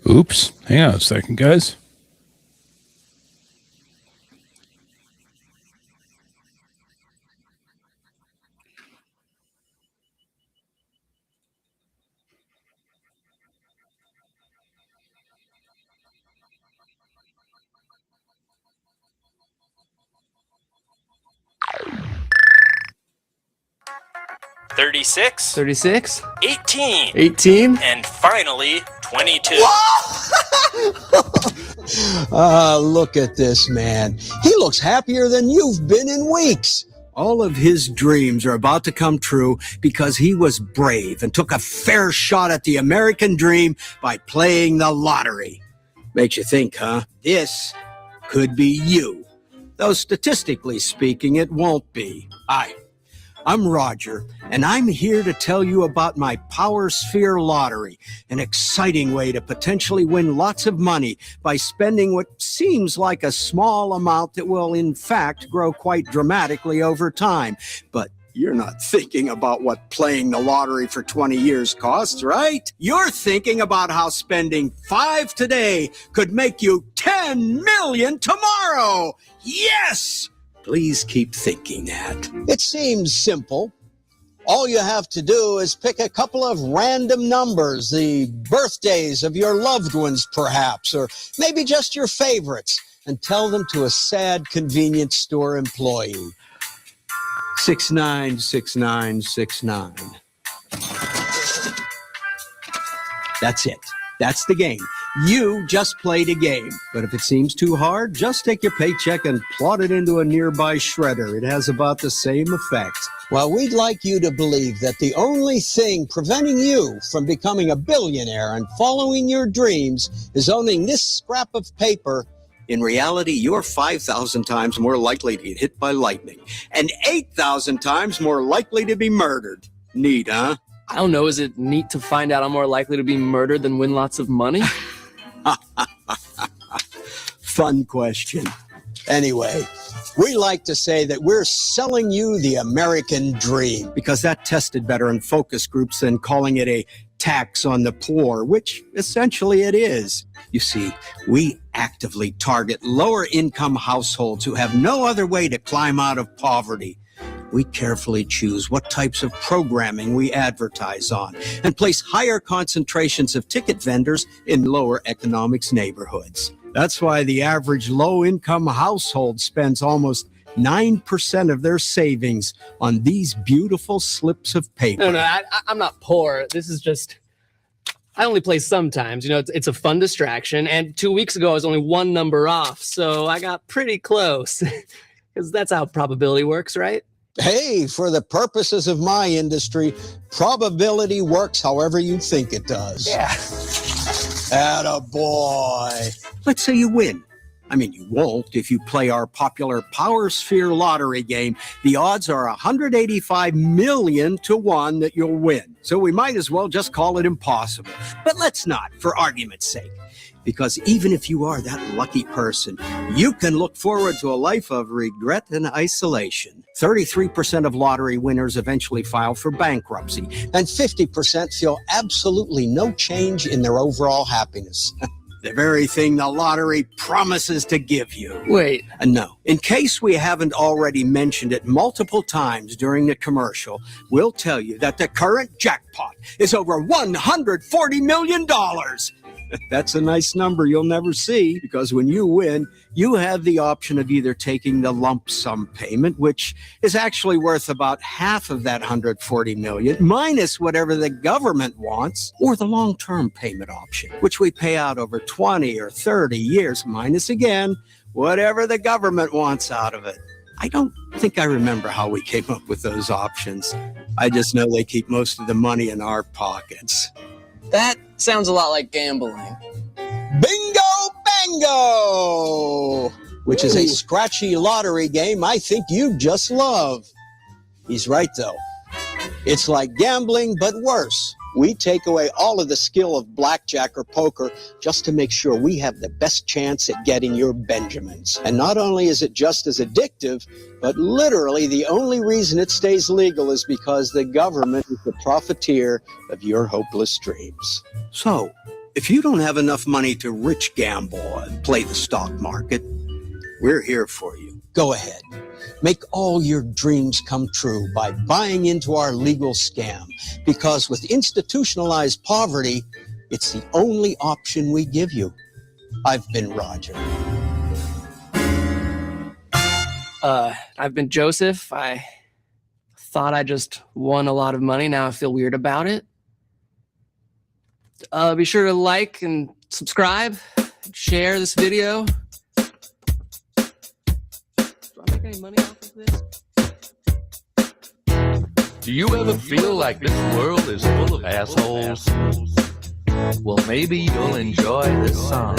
Oops. Hang on a second, guys. $36, 36, 18, 18, and finally 22. Look at this man. He looks happier than you've been in weeks. All of his dreams are about to come true because he was brave and took a fair shot at the American dream by playing the lottery. Makes you think, huh? This could be you. Though statistically speaking, it won't be. I'm Roger, and I'm here to tell you about my Power Sphere Lottery, an exciting way to potentially win lots of money by spending what seems like a small amount that will, in fact, grow quite dramatically over time. But you're not thinking about what playing the lottery for 20 years costs, right? You're thinking about how spending $5 today could make you $10 million tomorrow. Yes! Please keep thinking that. It seems simple. All you have to do is pick a couple of random numbers, the birthdays of your loved ones, perhaps, or maybe just your favorites, and tell them to a sad convenience store employee. 696969. That's it. That's the game. You just played a game. But if it seems too hard, just take your paycheck and plot it into a nearby shredder. It has about the same effect. Well, we'd like you to believe that the only thing preventing you from becoming a billionaire and following your dreams is owning this scrap of paper. In reality, you're 5,000 times more likely to get hit by lightning and 8,000 times more likely to be murdered. Neat, huh? I don't know, is it neat to find out I'm more likely to be murdered than win lots of money? Fun question. Anyway, we like to say that we're selling you the American dream because that tested better in focus groups than calling it a tax on the poor, which essentially it is. You see, we actively target lower income households who have no other way to climb out of poverty. We carefully choose what types of programming we advertise on and place higher concentrations of ticket vendors in lower economics neighborhoods. That's why the average low-income household spends almost 9% of their savings on these beautiful slips of paper. No, I'm not poor. This is just, I only play sometimes. You know, it's a fun distraction. And 2 weeks ago, I was only one number off. So I got pretty close because that's how probability works, right? Hey, for the purposes of my industry, probability works however you think it does. Yeah. Attaboy. Let's say you win. I mean, you won't if you play our popular Power Sphere lottery game. The odds are 185 million to 1 that you'll win. So we might as well just call it impossible. But let's not, for argument's sake. Because even if you are that lucky person, you can look forward to a life of regret and isolation. 33% of lottery winners eventually file for bankruptcy, and 50% feel absolutely no change in their overall happiness. The very thing the lottery promises to give you. Wait. No. In case we haven't already mentioned it multiple times during the commercial, we'll tell you that the current jackpot is over $140 million. That's a nice number you'll never see, because when you win, you have the option of either taking the lump sum payment, which is actually worth about half of that $140 million, minus whatever the government wants, or the long-term payment option, which we pay out over 20 or 30 years, minus again, whatever the government wants out of it. I don't think I remember how we came up with those options. I just know they keep most of the money in our pockets. That sounds a lot like gambling. Bingo Bango! Which is a scratchy lottery game I think you just love. He's right, though. It's like gambling, but worse. We take away all of the skill of blackjack or poker just to make sure we have the best chance at getting your Benjamins. And not only is it just as addictive, but literally the only reason it stays legal is because the government is the profiteer of your hopeless dreams. So, If you don't have enough money to rich gamble and play the stock market, we're here for you. Go ahead. Make all your dreams come true by buying into our legal scam, because with institutionalized poverty, it's the only option we give you. I've been Roger. I've been Joseph. I thought I just won a lot of money. Now I feel weird about it. Be sure to like and subscribe, share this video. Do I make any money off of this? Do you ever feel like this world is full of assholes? Well, maybe you'll enjoy this song.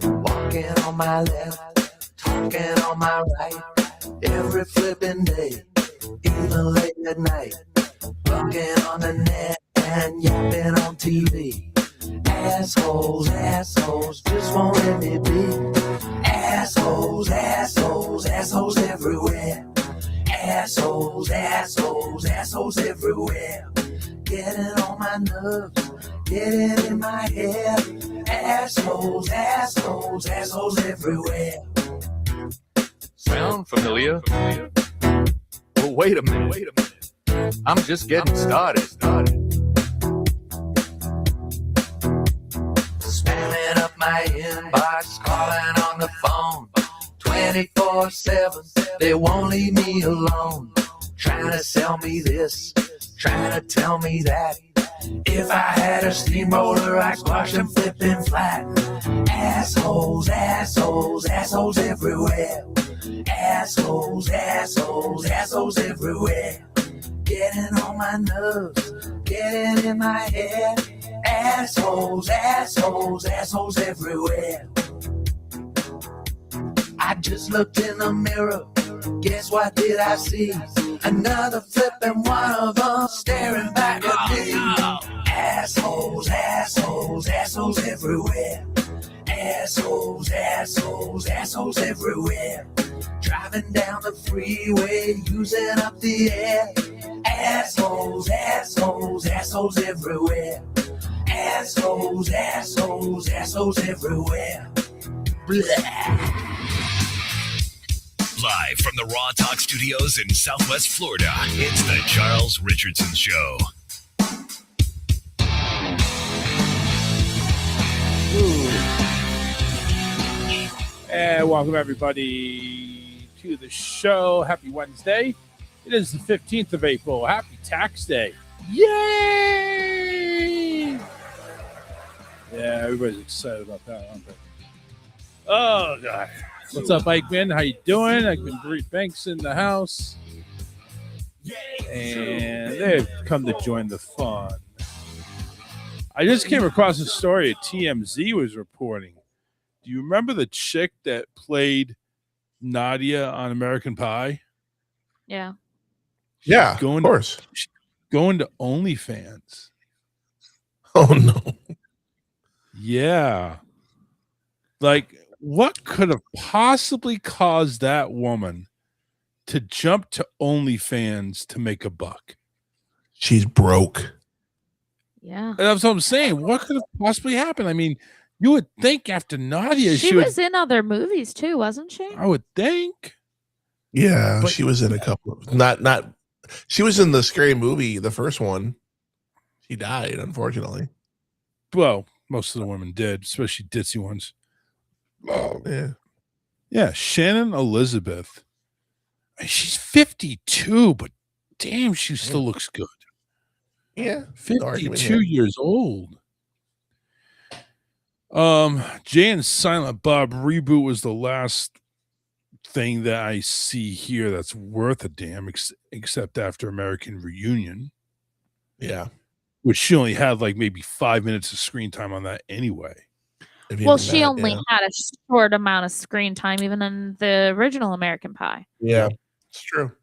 Walking on my left, talking on my right, every flipping day, even late at night. Looking on the net and yapping on TV. Assholes, assholes, just won't let me be. Assholes, assholes, assholes everywhere. Assholes, assholes, assholes everywhere. Getting on my nerves, getting in my head. Assholes, assholes, assholes everywhere. Sound familiar? Well, wait a minute. I'm just getting started. Spamming up my inbox, calling on the phone 24/7. They won't leave me alone. Trying to sell me this, trying to tell me that. If I had a steamroller, I'd squash them flipping flat. Assholes, assholes, assholes everywhere. Assholes, assholes, assholes everywhere. Getting on my nerves, getting in my head. Assholes, assholes, assholes everywhere. I just looked in the mirror, guess what did I see? Another flipping one of them staring back at me. Assholes, assholes, assholes everywhere. Assholes, assholes, assholes everywhere. Driving down the freeway, using up the air. Assholes, assholes, assholes everywhere. Assholes, assholes, assholes everywhere. Blah. Live from the Raw Talk Studios in Southwest Florida, it's the Charles Richardson Show. And welcome everybody to the show. Happy Wednesday. It is the 15th of April. Happy Tax Day. Yay! Yeah, everybody's excited about that, aren't they? Oh, God. What's up, Eichmann? How you doing? Eichmann Greet Banks in the house. And they've come to join the fun. I just came across a story that TMZ was reporting. Do you remember the chick that played Nadia on American Pie? Yeah. Yeah, of course. She's going to OnlyFans. Oh, no. Yeah. Like, what could have possibly caused that woman to jump to OnlyFans to make a buck? She's broke. Yeah. And that's what I'm saying. What could have possibly happened? I mean, you would think after Nadia, She was in other movies too, wasn't she? I would think. Yeah, But- she was in a couple of not she was in the Scary Movie, the first one. She died, unfortunately. Well, most of the women did, especially ditzy ones. Oh, yeah. Yeah, Shannon Elizabeth. She's 52, but damn, she still looks good. Yeah. 52 years old. Jay and Silent Bob reboot was the last thing that I see here that's worth a damn, except after American Reunion. Yeah. Which she only had like maybe 5 minutes of screen time on that anyway. Well, she only had a short amount of screen time, even in the original American Pie. Yeah, it's true.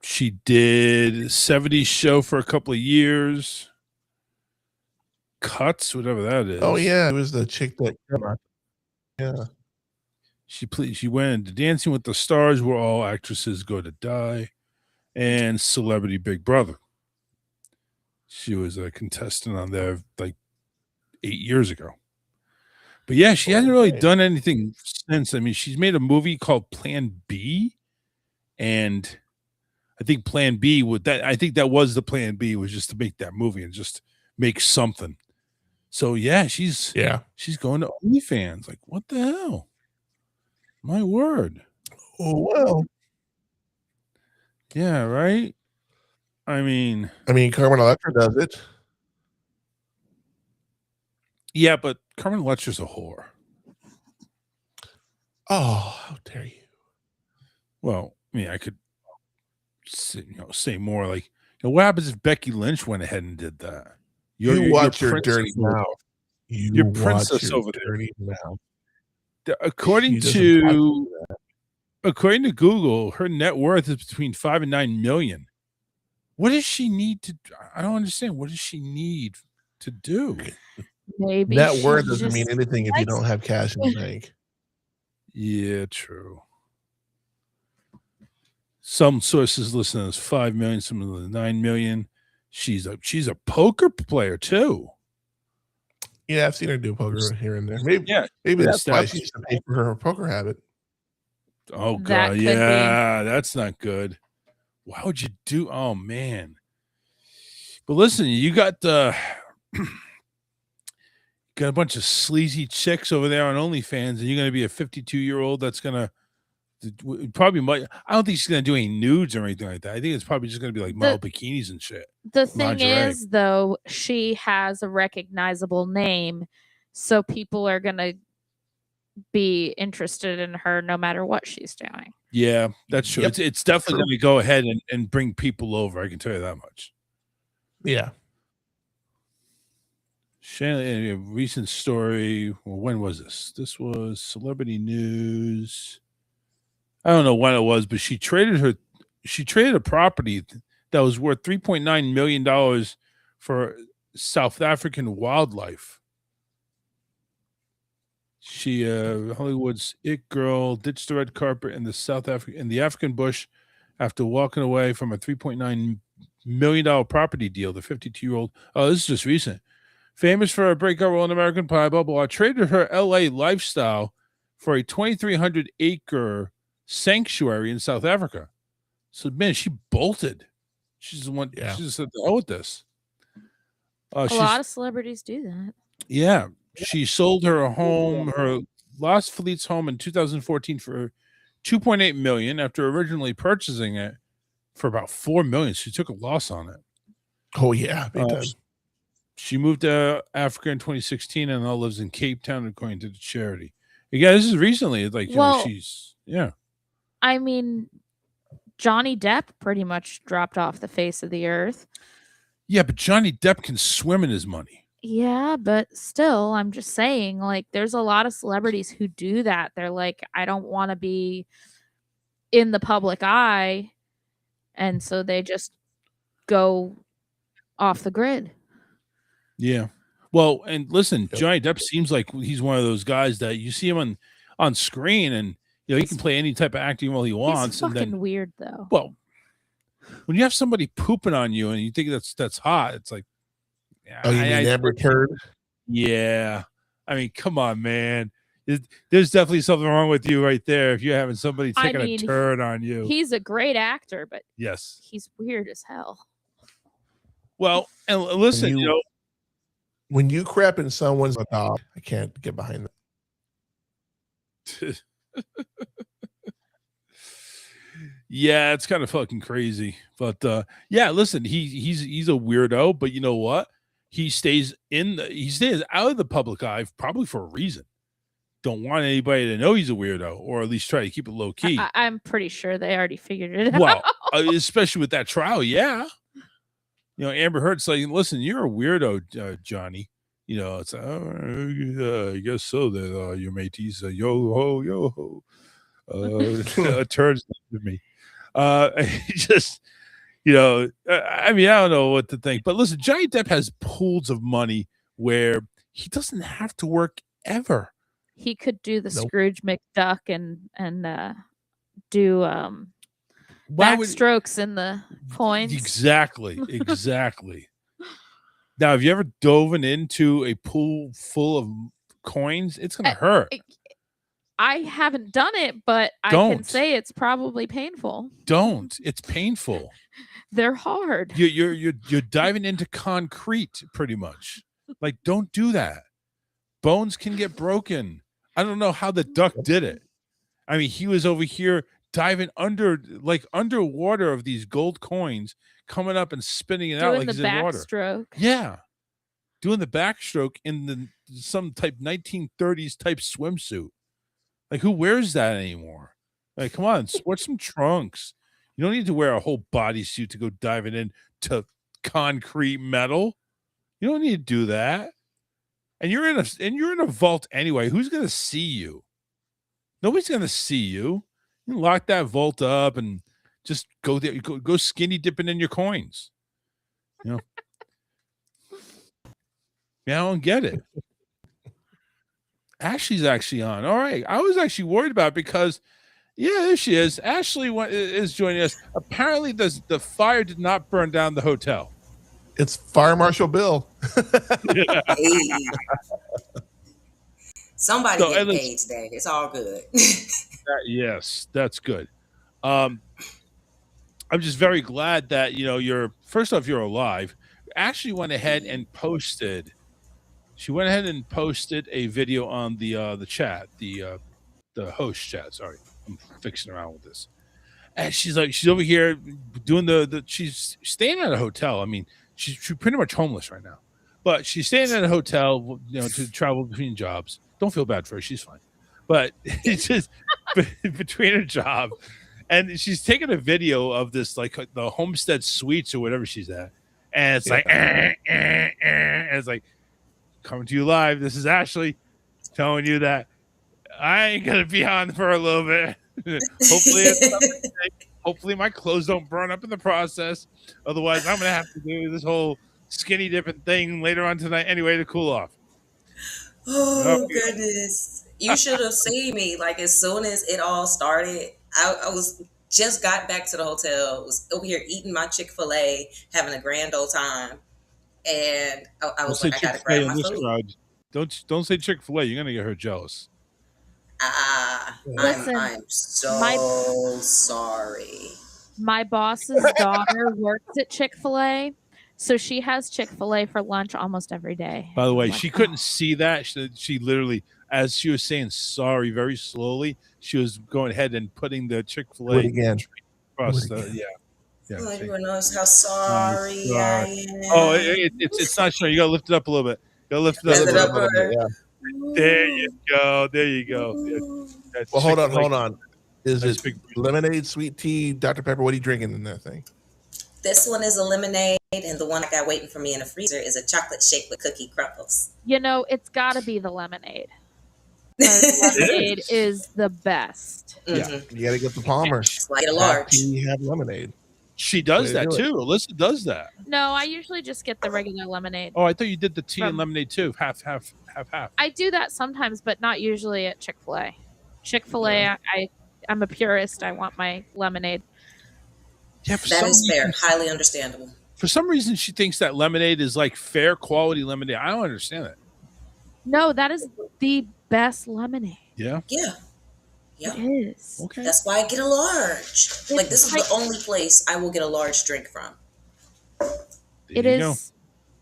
She did 70s show for a couple of years. Cuts, whatever that is. Oh, yeah. It was the chick that yeah. She went into Dancing with the Stars, where all actresses go to die, and Celebrity Big Brother. She was a contestant on there like 8 years ago. But yeah, she hasn't really done anything since. I mean, she's made a movie called Plan B, and I think Plan B would that I think that was the Plan B, was just to make that movie and just make something. So yeah, she's going to OnlyFans. Like, what the hell? My word. Oh well. Yeah, right. I mean, Carmen Electra does it. Yeah, but Carmen Electra's a whore. Oh, how dare you? Well, I mean, I could say more like, what happens if Becky Lynch went ahead and did that? You watch your dirty princess over mouth. there. You Your watch princess your over there. dirty mouth. According She doesn't have to to do that. according to Google, her net worth is between 5 and 9 million. What does she need to? I don't understand. What does she need to do? Maybe Net she worth doesn't mean just anything if you likes don't have cash in the bank. Yeah, true. Some sources listen as 5 million, some of the 9 million. She's a poker player too. Yeah, I've seen her do poker here and there. Maybe that's why she used to pay for her poker habit. Oh That god, could be. yeah, that's not good. Why would you do? Oh man. But listen, you got got a bunch of sleazy chicks over there on OnlyFans, and you're going to be a 52-year-old that's going to probably might. I don't think she's going to do any nudes or anything like that. I think it's probably just going to be like model bikinis and shit. The thing Lingerie. is, though, she has a recognizable name, so people are going to be interested in her no matter what she's doing. Yeah, that's true. Yep. It's definitely going to go ahead and bring people over. I can tell you that much. Yeah. Shannon, a recent story. Well, when was this? This was Celebrity News. I don't know when it was, but she traded a property that was worth $3.9 million for South African wildlife. She Hollywood's it girl ditched the red carpet in the African bush after walking away from a $3.9 million property deal. The 52-year-old, this is just recent, famous for a breakout role in American Pie, blah, blah, blah, traded her LA lifestyle for a 2,300 acre sanctuary in South Africa. So man, she bolted. She's the one. Yeah. She just said, "Oh, with this." A lot of celebrities do that. Yeah, she sold her home, her Las Feliz home in 2014 for $2.8 million after originally purchasing it for about $4 million. She took a loss on it. Oh yeah, big time. She moved to Africa in 2016 and now lives in Cape Town, according to the charity. Yeah, this is recently. Like, she's I mean, Johnny Depp pretty much dropped off the face of the earth. Yeah, but Johnny Depp can swim in his money. Yeah, but still, I'm just saying, like, there's a lot of celebrities who do that. They're like, I don't want to be in the public eye. And so they just go off the grid. Yeah. Well, and listen, Johnny Depp seems like he's one of those guys that you see him on screen and he can play any type of acting role he wants. He's fucking and then, weird though. Well, when you have somebody pooping on you and you think that's hot, it's like, you mean Amber Turd? Yeah. I mean, come on, man. There's definitely something wrong with you right there if you're having somebody taking a turd on you. He's a great actor, but yes, he's weird as hell. Well, and listen, when you crap in someone's dog, I can't get behind that. Yeah, it's kind of fucking crazy. But yeah, listen, he's a weirdo, but you know what? He stays out of the public eye probably for a reason. Don't want anybody to know he's a weirdo, or at least try to keep it low key. I'm pretty sure they already figured it out. Well, especially with that trial, yeah. Amber Heard's like, listen, you're a weirdo, Johnny. It's like, I guess so. That your mateys, yo ho, turns to me. Just, I mean, I don't know what to think. But listen, Johnny Depp has pools of money where he doesn't have to work ever. He could do the Scrooge McDuck and do backstrokes in the coins. Exactly. Now, have you ever dove into a pool full of coins? It's gonna hurt. I haven't done it, but I can Don't. say it's probably painful. Don't. It's painful. They're hard. You're diving into concrete pretty much. Like, don't do that. Bones can get broken. I don't know how the duck did it. I mean, he was over here diving underwater of these gold coins, coming up and spinning it out Doing like the he's in water. backstroke. Yeah. Doing the backstroke in some type 1930s type swimsuit. Like, who wears that anymore? Like, come on, wear some trunks. You don't need to wear a whole bodysuit to go diving into concrete metal. You don't need to do that. And you're in a vault anyway. Who's gonna see you? Nobody's gonna see you. You lock that vault up and just go there. Go skinny dipping in your coins. You know. Yeah, I don't get it. Ashley's actually on. All right. I was actually worried about it because, yeah, there she is. Ashley is joining us. Apparently, the fire did not burn down the hotel. It's Fire Marshal Bill. Hey. Somebody get paid today. It's all good. Yes, that's good. I'm just very glad that you're first off you're alive. Ashley went ahead and posted. She went ahead and posted a video on the chat, the host chat. Sorry, I'm fixing around with this. And she's over here doing she's staying at a hotel. I mean, she's pretty much homeless right now, but she's staying at a hotel, to travel between jobs. Don't feel bad for her; she's fine. But it's just between her job, and she's taking a video of this, like the Homestead Suites or whatever she's at, and it's like, and it's like, coming to you live. This is Ashley telling you that I ain't gonna be on for a little bit. Hopefully my clothes don't burn up in the process. Otherwise, I'm gonna have to do this whole skinny dipping thing later on tonight anyway to cool off. Oh goodness. You should have seen me. Like, as soon as it all started, I was just got back to the hotel, was over here eating my Chick-fil-A, having a grand old time. And I was like, I gotta grab my food. Don't say Chick-fil-A. You're gonna get her jealous. I'm so sorry. My boss's daughter works at Chick-fil-A, so she has Chick-fil-A for lunch almost every day. By the way, she couldn't see that. She literally, as she was saying sorry very slowly, she was going ahead and putting the Chick-fil-A again. across the yeah. Oh, everyone knows how sorry I am. Oh, it's not sure. You gotta lift it up a little bit. You gotta lift it up a little bit. Yeah. There you go. There you go. Well, hold on. Is it lemonade, sweet tea, Dr. Pepper? What are you drinking in that thing? This one is a lemonade, and the one I got waiting for me in the freezer is a chocolate shake with cookie crumbles. It's got to be the lemonade. Lemonade is the best. Yeah, you got to get the Palmer. Like a large. You have lemonade. She does that too. Alyssa does that. No, I usually just get the regular lemonade. Oh, I thought you did the tea and lemonade too. Half. I do that sometimes, but not usually at Chick-fil-A. Chick-fil-A, I'm a purist. I want my lemonade. Yeah, that is fair. Highly understandable. For some reason, she thinks that lemonade is like fair quality lemonade. I don't understand that. No, that is the best lemonade. Yeah. Yeah. Yeah. It is. Okay. That's why I get a large. Like, this is the only place I will get a large drink from. It is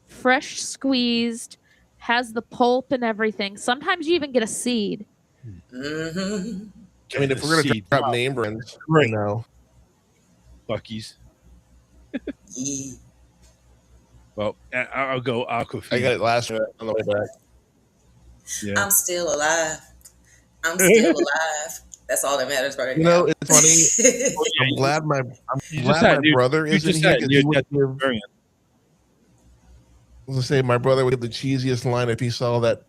fresh squeezed, has the pulp and everything. Sometimes you even get a seed. Mm-hmm. I mean, if we're going to grab name brands right now, Buc-ee's. Well, I'll go Aquafina. I got it last night on the way back. Yeah. I'm still alive. That's all that matters right now. It's funny. I'm glad my brother is in here. I was gonna say my brother would give the cheesiest line if he saw that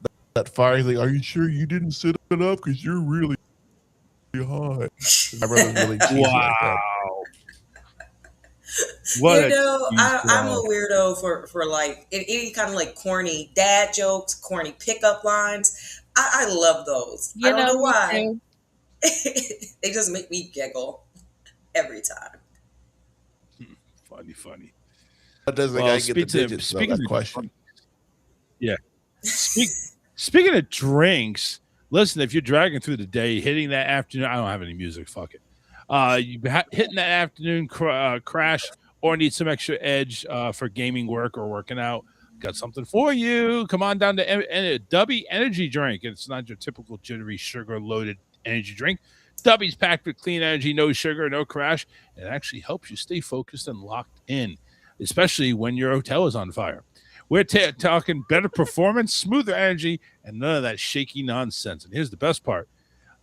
fire. He's like, "Are you sure you didn't sit it up? Because you're really hot." My brother's really cheesy. Wow. I'm a weirdo for like any kind of like corny dad jokes, corny pickup lines. I love those. I don't know why. They just make me giggle every time. Funny. does the guy get the digits? Though, that's the question. Yeah. Speaking of drinks, listen, if you're dragging through the day, hitting that afternoon, I don't have any music, fuck it. Hitting that afternoon crash or need some extra edge for gaming work or working out, got something for you. Come on down to Dubby Energy Drink. It's not your typical jittery sugar-loaded energy drink. Dubby's packed with clean energy, no sugar, no crash. It actually helps you stay focused and locked in, especially when your hotel is on fire. We're talking better performance, smoother energy, and none of that shaky nonsense. And here's the best part.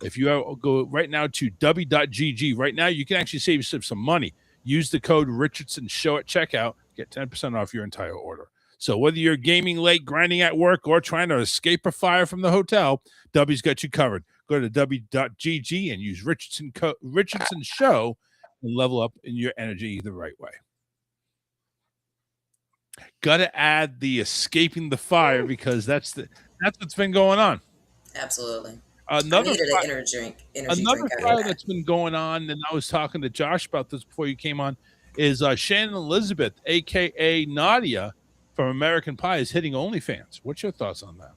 If you go right now to w.gg, right now you can actually save yourself some money. Use the code Richardson Show at checkout. Get 10% off your entire order. So whether you're gaming late, grinding at work, or trying to escape a fire from the hotel, W's got you covered. Go to w.gg and use Richardson Show and level up in your energy the right way. Got to add the escaping the fire because that's what's been going on. Absolutely. Another I needed an energy drink fire that's been going on, and I was talking to Josh about this before you came on, is Shannon Elizabeth, a.k.a. Nadia, from American Pie, is hitting OnlyFans. What's your thoughts on that?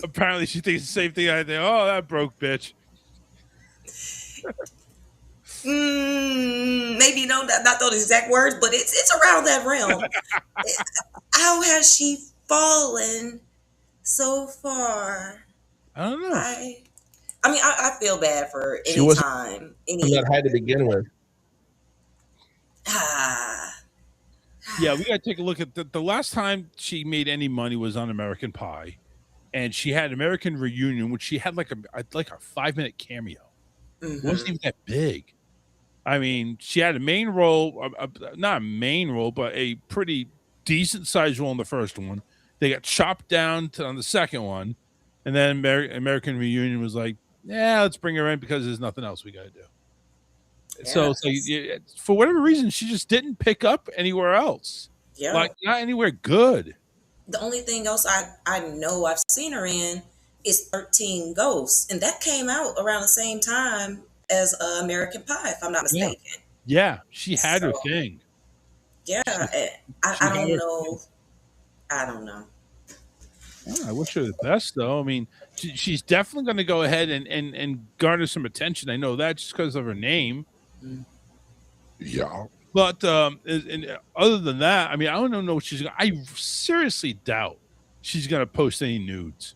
Apparently she thinks the same thing I think. Oh, that broke bitch. Maybe not those exact words, but it's around that realm. How has she fallen so far? I don't know. I mean, I feel bad for She any wasn't time. that high to begin with. Yeah, we got to take a look at the last time she made any money was on American Pie, and she had American Reunion, which she had like a 5-minute cameo. It wasn't even that big. I mean, she had a main role, not a main role, but a pretty decent sized role in the first one. They got chopped down on the second one, and then American Reunion was like, yeah, let's bring her in because there's nothing else we got to do. Yeah, so it's like, for whatever reason, she just didn't pick up anywhere else. Yeah. Like, not anywhere good. The only thing else I know I've seen her in is 13 Ghosts, and that came out around the same time as American Pie, if I'm not mistaken. Yeah, she had her thing. Yeah, I don't know. I don't know. I wish her the best, though. I mean, she's definitely going to go ahead and garner some attention. I know that just because of her name. Yeah. But and other than that, I mean, I don't know what she's going to. I seriously doubt she's going to post any nudes.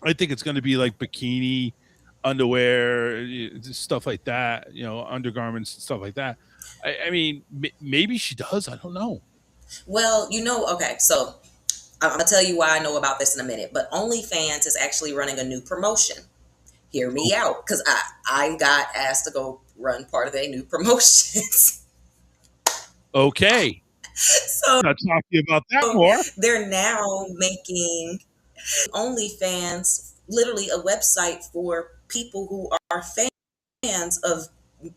I think it's going to be like bikini, underwear, stuff like that, undergarments and stuff like that. I mean, maybe she does. I don't know. Well, okay, so I'm going to tell you why I know about this in a minute, but OnlyFans is actually running a new promotion. Hear me out, because I got asked to go run part of their new promotions. Okay. So I'll talk to you about that more. They're now making OnlyFans literally a website for people who are fans of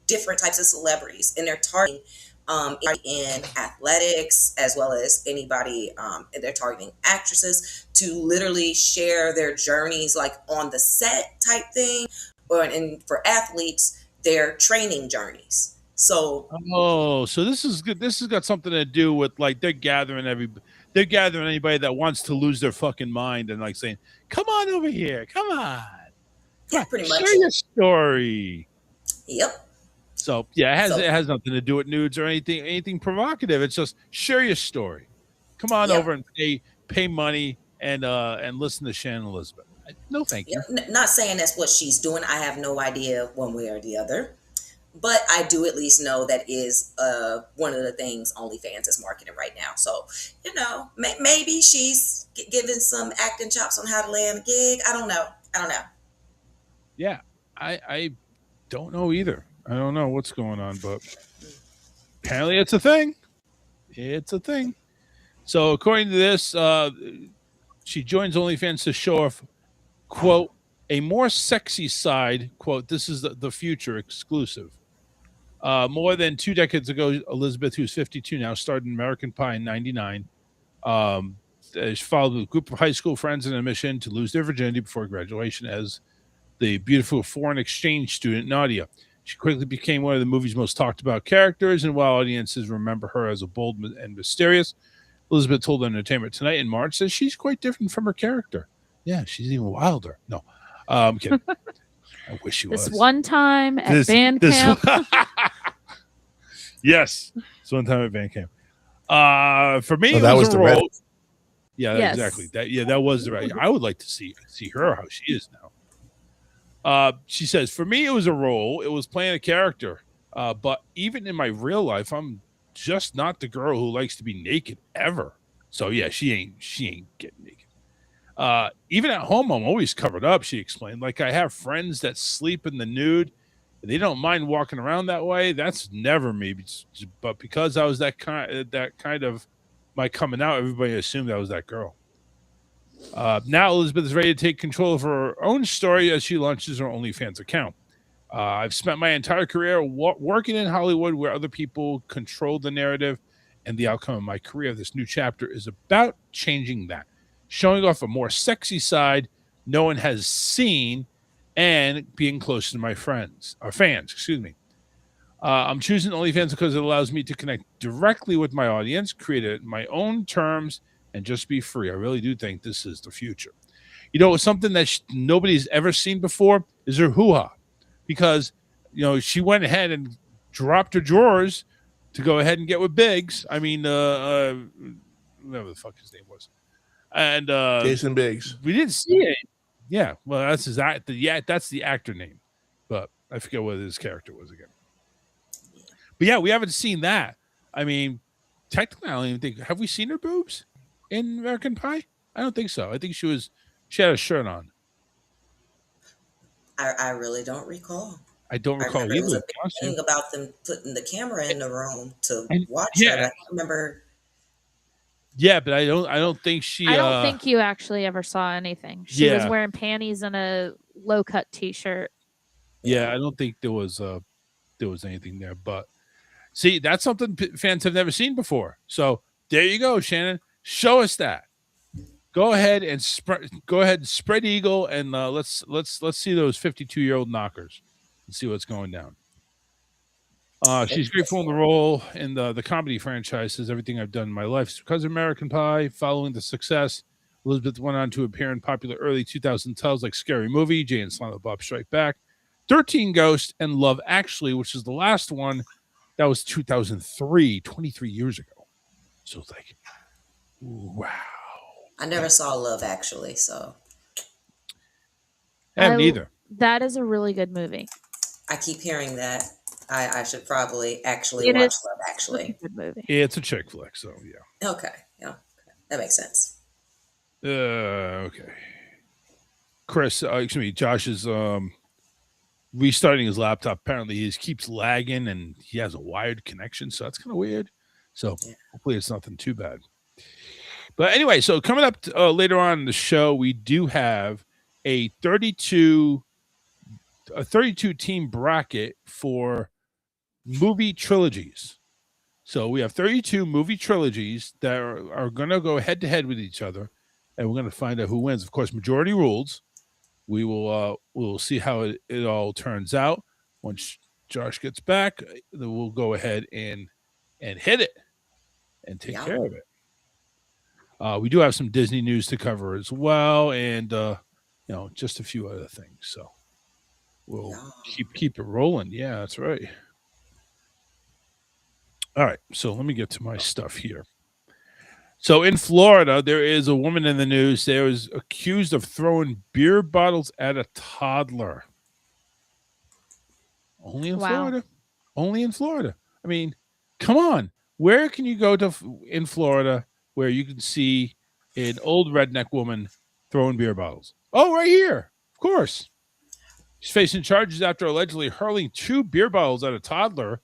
different types of celebrities, and they're targeting in athletics as well as anybody. They're targeting actresses to literally share their journeys, like on the set type thing, and for athletes, their training journeys. So so this is good. This has got something to do with like they're gathering anybody that wants to lose their fucking mind and like saying, "Come on over here, come on, yeah, pretty much share your story." Yep. So yeah, it has nothing to do with nudes or anything provocative. It's just share your story. Come on over and pay money and listen to Shannon Elizabeth. No, thank you. Not saying that's what she's doing. I have no idea one way or the other, but I do at least know that is one of the things OnlyFans is marketing right now. So maybe she's giving some acting chops on how to land a gig. I don't know. Yeah, I don't know either. I don't know what's going on, but apparently it's a thing. It's a thing. So according to this, she joins OnlyFans to show off, quote, a more sexy side, quote, this is the future exclusive. More than 2 decades ago, Elizabeth, who's 52 now, started in American Pie in 99. She followed with a group of high school friends in a mission to lose their virginity before graduation as the beautiful foreign exchange student Nadia. She quickly became one of the movie's most talked about characters, and while audiences remember her as a bold and mysterious, Elizabeth told Entertainment Tonight in March that she's quite different from her character. Yeah, she's even wilder. No, I'm kidding. I wish she was. This one time at band camp. Yes, this one time at band camp. For me, that it was a the role. red. Yeah, Yes. exactly. That was the right. I would like to see her how she is now. She says, for me, it was a role. It was playing a character. But even in my real life, I'm just not the girl who likes to be naked ever. So yeah, she ain't getting naked. Even at home, I'm always covered up. She explained. Like I have friends that sleep in the nude. They don't mind walking around that way. That's never me. But because I was that kind of my coming out, everybody assumed I was that girl. Now Elizabeth is ready to take control of her own story as she launches her OnlyFans account. I've spent my entire career working in Hollywood where other people control the narrative, and the outcome of my career. This new chapter is about changing that, showing off a more sexy side no one has seen, and being close to my fans. Excuse me. I'm choosing OnlyFans because it allows me to connect directly with my audience, create it in my own terms, and just be free. I really do think this is the future. You know, something that nobody's ever seen before is her hoo-ha, because, you know, she went ahead and dropped her drawers to go ahead and get with Biggs. I mean, whatever the fuck his name was. And Jason Biggs. We didn't see it. Yeah, well, that's that's the actor name, but I forget what his character was again. But yeah, we haven't seen that. I mean, technically, I don't even think. Have we seen her boobs in American Pie? I don't think so. I think she had a shirt on. I really don't recall. I don't recall remember it was either. a big thing about them putting the camera in the room to watch yeah. her. I can't remember. Yeah, but I don't think she. I don't think you actually ever saw anything. She was Yeah. wearing panties and a low cut T-shirt. Yeah, I don't think there was anything there. But see, that's something fans have never seen before. So there you go, Shannon. Show us that. Go ahead and spread eagle, and let's see those 52-year-old knockers and see what's going down. She's grateful in the role in the comedy franchise. Says everything I've done in my life is because of American Pie. Following the success, Elizabeth went on to appear in popular early 2000 titles like Scary Movie, Jay and Silent Bob Strike Back, 13 Ghosts, and Love Actually, which is the last one. That was 2003, 23 years ago. So it's like, wow. I never saw Love Actually, so I haven't either. That is a really good movie. I keep hearing that. I should probably actually It watch is Love Actually. Good movie. It's a chick flick, so yeah. Okay, yeah, that makes sense. Okay. Chris, excuse me, Josh is restarting his laptop. Apparently, he keeps lagging, and he has a wired connection, so that's kind of weird. So hopefully, it's nothing too bad. But anyway, so coming up later on in the show, we do have a 32 team bracket for movie trilogies. So we have 32 movie trilogies that are going to go head to head with each other, and we're going to find out who wins. Of course, majority rules. We will see how it all turns out. Once Josh gets back, then we'll go ahead and hit it and take care of it. We do have some Disney news to cover as well, and just a few other things. So we'll keep it rolling. Yeah, that's right. All right, so let me get to my stuff here. So in Florida, there is a woman in the news. There was accused of throwing beer bottles at a toddler. Only in Florida. Only in Florida. I mean, come on. Where can you go to in Florida where you can see an old redneck woman throwing beer bottles? Oh, right here. Of course. She's facing charges after allegedly hurling 2 beer bottles at a toddler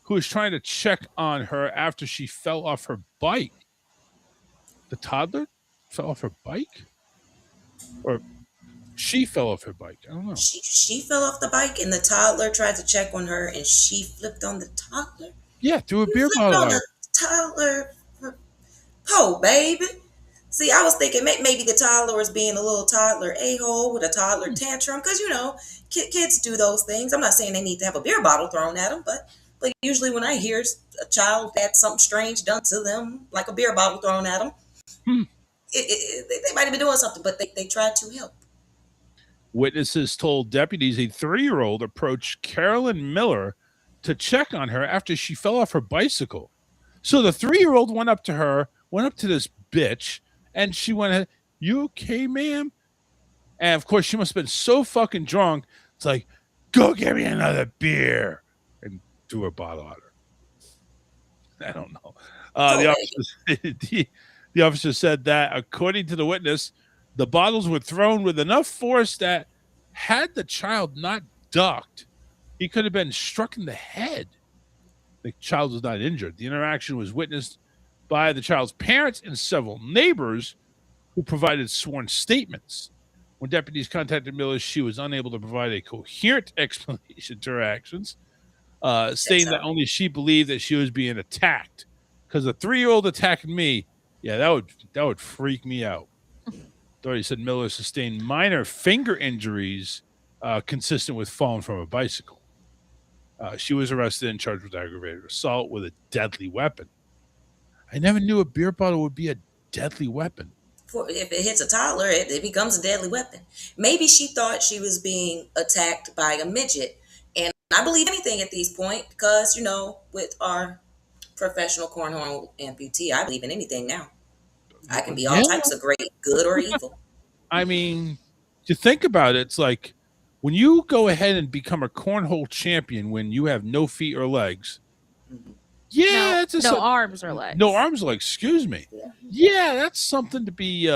who was trying to check on her after she fell off her bike. The toddler fell off her bike? Or she fell off her bike? I don't know. She fell off the bike, and the toddler tried to check on her, and she flipped on the toddler? Yeah, threw a beer bottle on at her. the toddler. Oh, baby. See, I was thinking maybe the toddler was being a little toddler a-hole with a toddler tantrum, because kids do those things. I'm not saying they need to have a beer bottle thrown at them, but usually when I hear a child had something strange done to them, like a beer bottle thrown at them, they might have been doing something, but they tried to help. Witnesses told deputies a 3-year-old approached Carolyn Miller to check on her after she fell off her bicycle. So the 3-year-old went up to this bitch, and she went, "You okay, ma'am?" And of course, she must have been so fucking drunk. It's like, "Go get me another beer," and threw a bottle at her. I don't know. The officer said that, according to the witness, the bottles were thrown with enough force that, had the child not ducked, he could have been struck in the head. The child was not injured. The interaction was witnessed by the child's parents and several neighbors who provided sworn statements. When deputies contacted Miller, she was unable to provide a coherent explanation to her actions, stating that only she believed that she was being attacked. Because a 3-year-old attacking me, yeah, that would freak me out. Authorities said Miller sustained minor finger injuries consistent with falling from a bicycle. She was arrested and charged with aggravated assault with a deadly weapon. I never knew a beer bottle would be a deadly weapon. If it hits a toddler, it becomes a deadly weapon. Maybe she thought she was being attacked by a midget. And I believe anything at this point because, with our professional cornhole amputee, I believe in anything now. I can be all types of great, good or evil. I mean, to think about it, it's like when you go ahead and become a cornhole champion when you have no feet or legs. Yeah, no arms or legs. No arms or legs, excuse me. Yeah, that's something to be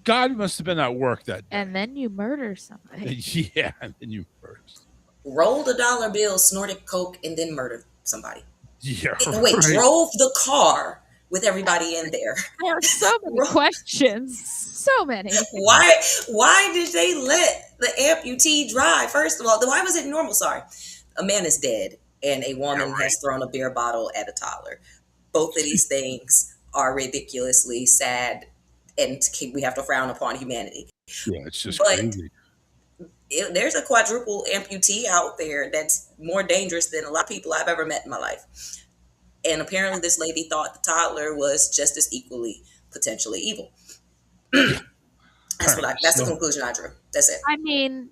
God must have been at work that day. And then you murder somebody. Yeah, and then you murder somebody. Rolled a dollar bill, snorted coke, and then murdered somebody. Yeah. Wait, drove the car with everybody in there. There are so many questions. So many. Why did they let the amputee drive? First of all, why was it normal? Sorry. A man is dead and a woman has thrown a beer bottle at a toddler. Both of these things are ridiculously sad and we have to frown upon humanity. Yeah, it's just crazy. There's a quadruple amputee out there that's more dangerous than a lot of people I've ever met in my life. And apparently this lady thought the toddler was just as equally potentially evil. That's the conclusion I drew. That's it. I mean,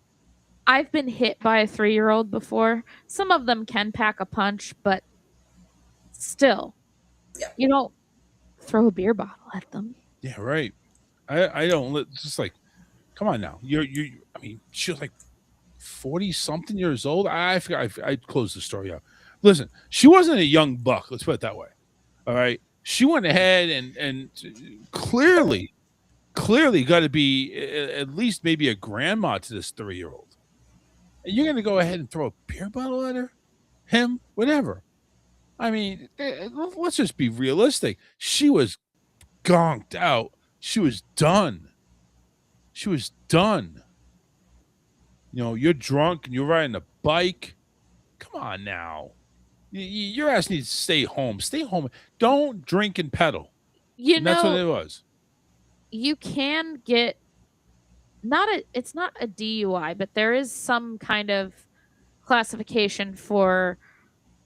I've been hit by a 3-year-old before. Some of them can pack a punch, but still, you don't throw a beer bottle at them. Yeah, right. I don't. Just like, come on now. I mean, she was like 40-something years old. I forgot. I closed the story out. Listen, she wasn't a young buck. Let's put it that way. All right. She went ahead and clearly got to be at least maybe a grandma to this 3-year-old. And you're going to go ahead and throw a beer bottle at her, him, whatever. I mean, let's just be realistic. She was gonked out. She was done. You're drunk and you're riding a bike. Come on now. Your ass needs to stay home. Stay home. Don't drink and pedal. That's what it was. You can get it's not a DUI, but there is some kind of classification for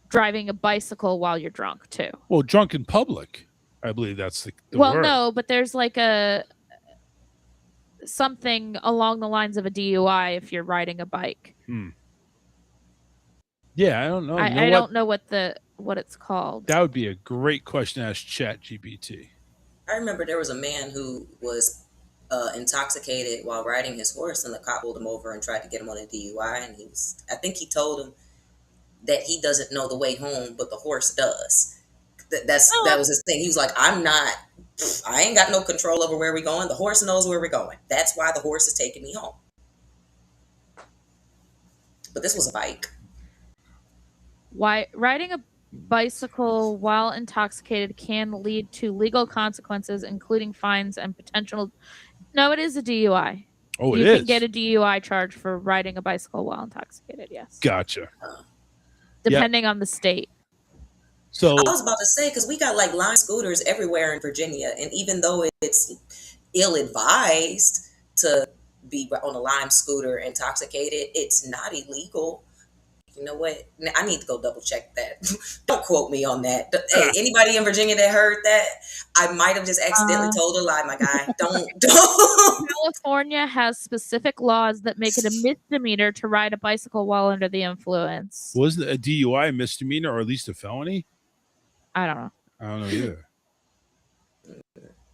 driving a bicycle while you're drunk too. Well, drunk in public, I believe that's the word. Word. No, but there's like something along the lines of a DUI if you're riding a bike. Yeah, I don't know. I don't know what it's called. That would be a great question to ask ChatGPT. I remember there was a man who was intoxicated while riding his horse, and the cop pulled him over and tried to get him on a DUI. And I think he told him that he doesn't know the way home, but the horse does. That was his thing. He was like, I ain't got no control over where we're going. The horse knows where we're going. That's why the horse is taking me home. But this was a bike. Why riding a bicycle while intoxicated can lead to legal consequences, including fines and potential. No, it is a DUI. Oh, you can get a DUI charge for riding a bicycle while intoxicated. Yes. Gotcha. Depending on the state. So I was about to say, because we got like Lime scooters everywhere in Virginia, and even though it's ill-advised to be on a Lime scooter intoxicated, it's not illegal. You know what? I need to go double check that. Don't quote me on that. Hey, anybody in Virginia that heard that, I might have just accidentally told a lie, my guy. Don't. California has specific laws that make it a misdemeanor to ride a bicycle while under the influence. wasn't a DUI a misdemeanor or at least a felony? I don't know. I don't know either.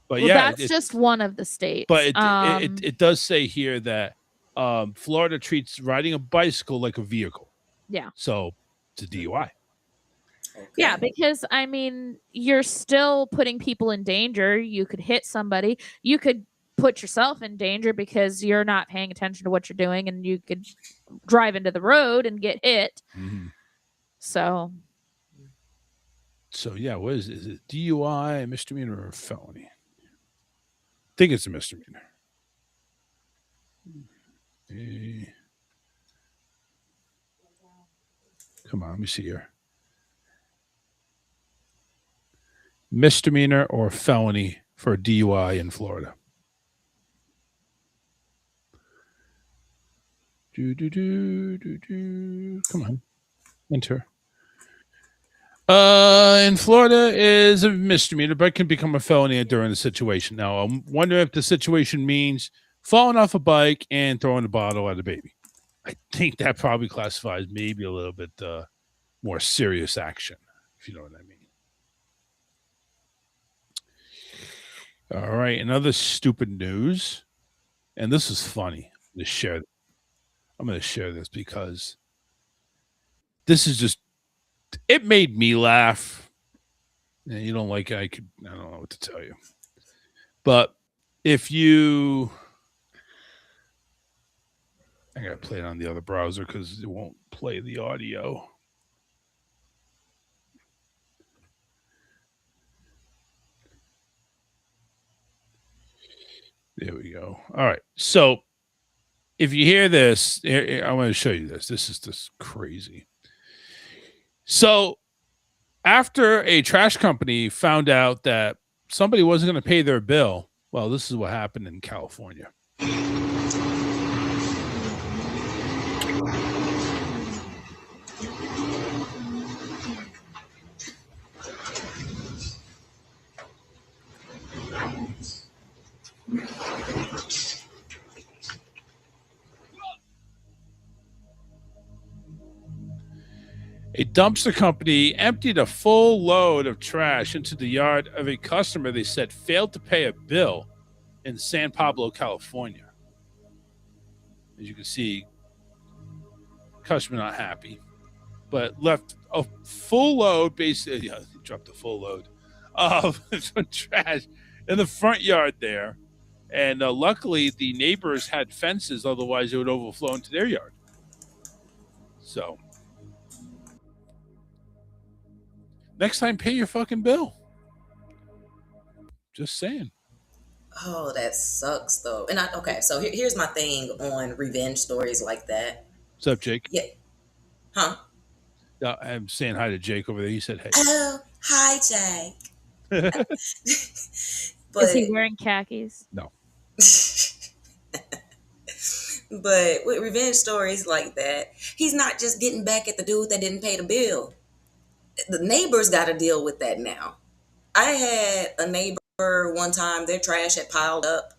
But Well, yeah, that's just one of the states. But it does say here that Florida treats riding a bicycle like a vehicle. Yeah. So it's a DUI. Okay. Yeah, because I mean, you're still putting people in danger. You could hit somebody. You could put yourself in danger because you're not paying attention to what you're doing, and you could drive into the road and get hit. Mm-hmm. So yeah, what is it? Is it DUI, a misdemeanor, or a felony? I think it's a misdemeanor. Come on, let me see here. Misdemeanor or felony for a DUI in Florida. Come on, enter. In Florida is a misdemeanor, but can become a felony during the situation. Now, I'm wondering if the situation means falling off a bike and throwing a bottle at a baby. I think that probably classifies maybe a little bit more serious action, if you know what I mean. All right, another stupid news, and this is funny. I'm going to share this because this is just, it made me laugh. And you don't like it, I don't know what to tell you. But if you, I got to play it on the other browser because it won't play the audio. There we go. All right. So if you hear this, I want to show you this. This is just crazy. So after a trash company found out that somebody wasn't going to pay their bill, well, this is what happened in California. A dumpster company emptied a full load of trash into the yard of a customer they said failed to pay a bill in San Pablo, California. As you can see, customer not happy, but left a full load, basically, dropped a full load of trash in the front yard there. And luckily, the neighbors had fences, otherwise it would overflow into their yard. So next time, pay your fucking bill. Just saying. Oh, that sucks though. And okay, so here's my thing on revenge stories like that. What's up, Jake? Yeah. Huh? I'm saying hi to Jake over there. He said, hey. Oh, hi, Jake. Is he wearing khakis? No. But with revenge stories like that, he's not just getting back at the dude that didn't pay the bill. The neighbors got to deal with that now. I had a neighbor one time, their trash had piled up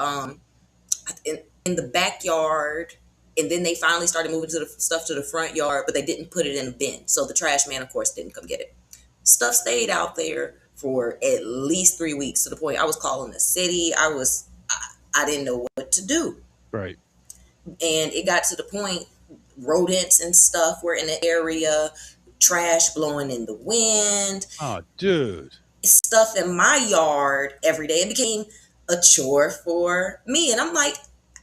in the backyard, and then they finally started moving the stuff to the front yard, but they didn't put it in a bin. So the trash man, of course, didn't come get it. Stuff stayed out there for at least 3 weeks, to the point I was calling the city. I didn't know what to do. Right. And it got to the point, rodents and stuff were in the area, trash blowing in the wind. Oh, dude. Stuff in my yard every day. It became a chore for me. And I'm like,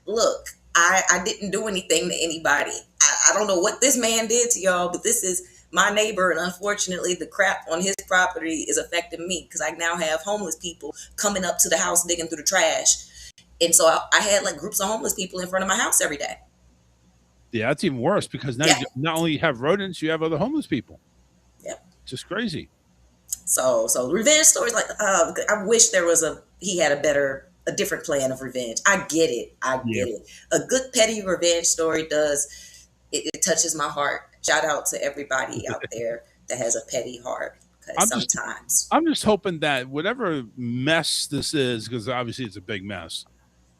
look, I didn't do anything to anybody. I don't know what this man did to y'all, but this is my neighbor. And unfortunately, the crap on his property is affecting me because I now have homeless people coming up to the house digging through the trash. And so I had like groups of homeless people in front of my house every day. Yeah, that's even worse because now you not only have rodents, you have other homeless people. Yep. Just crazy. So revenge stories like I wish there was he had a different plan of revenge. I get it. Yeah. A good petty revenge story it touches my heart. Shout out to everybody out there that has a petty heart. Because I'm just hoping that whatever mess this is, because obviously it's a big mess,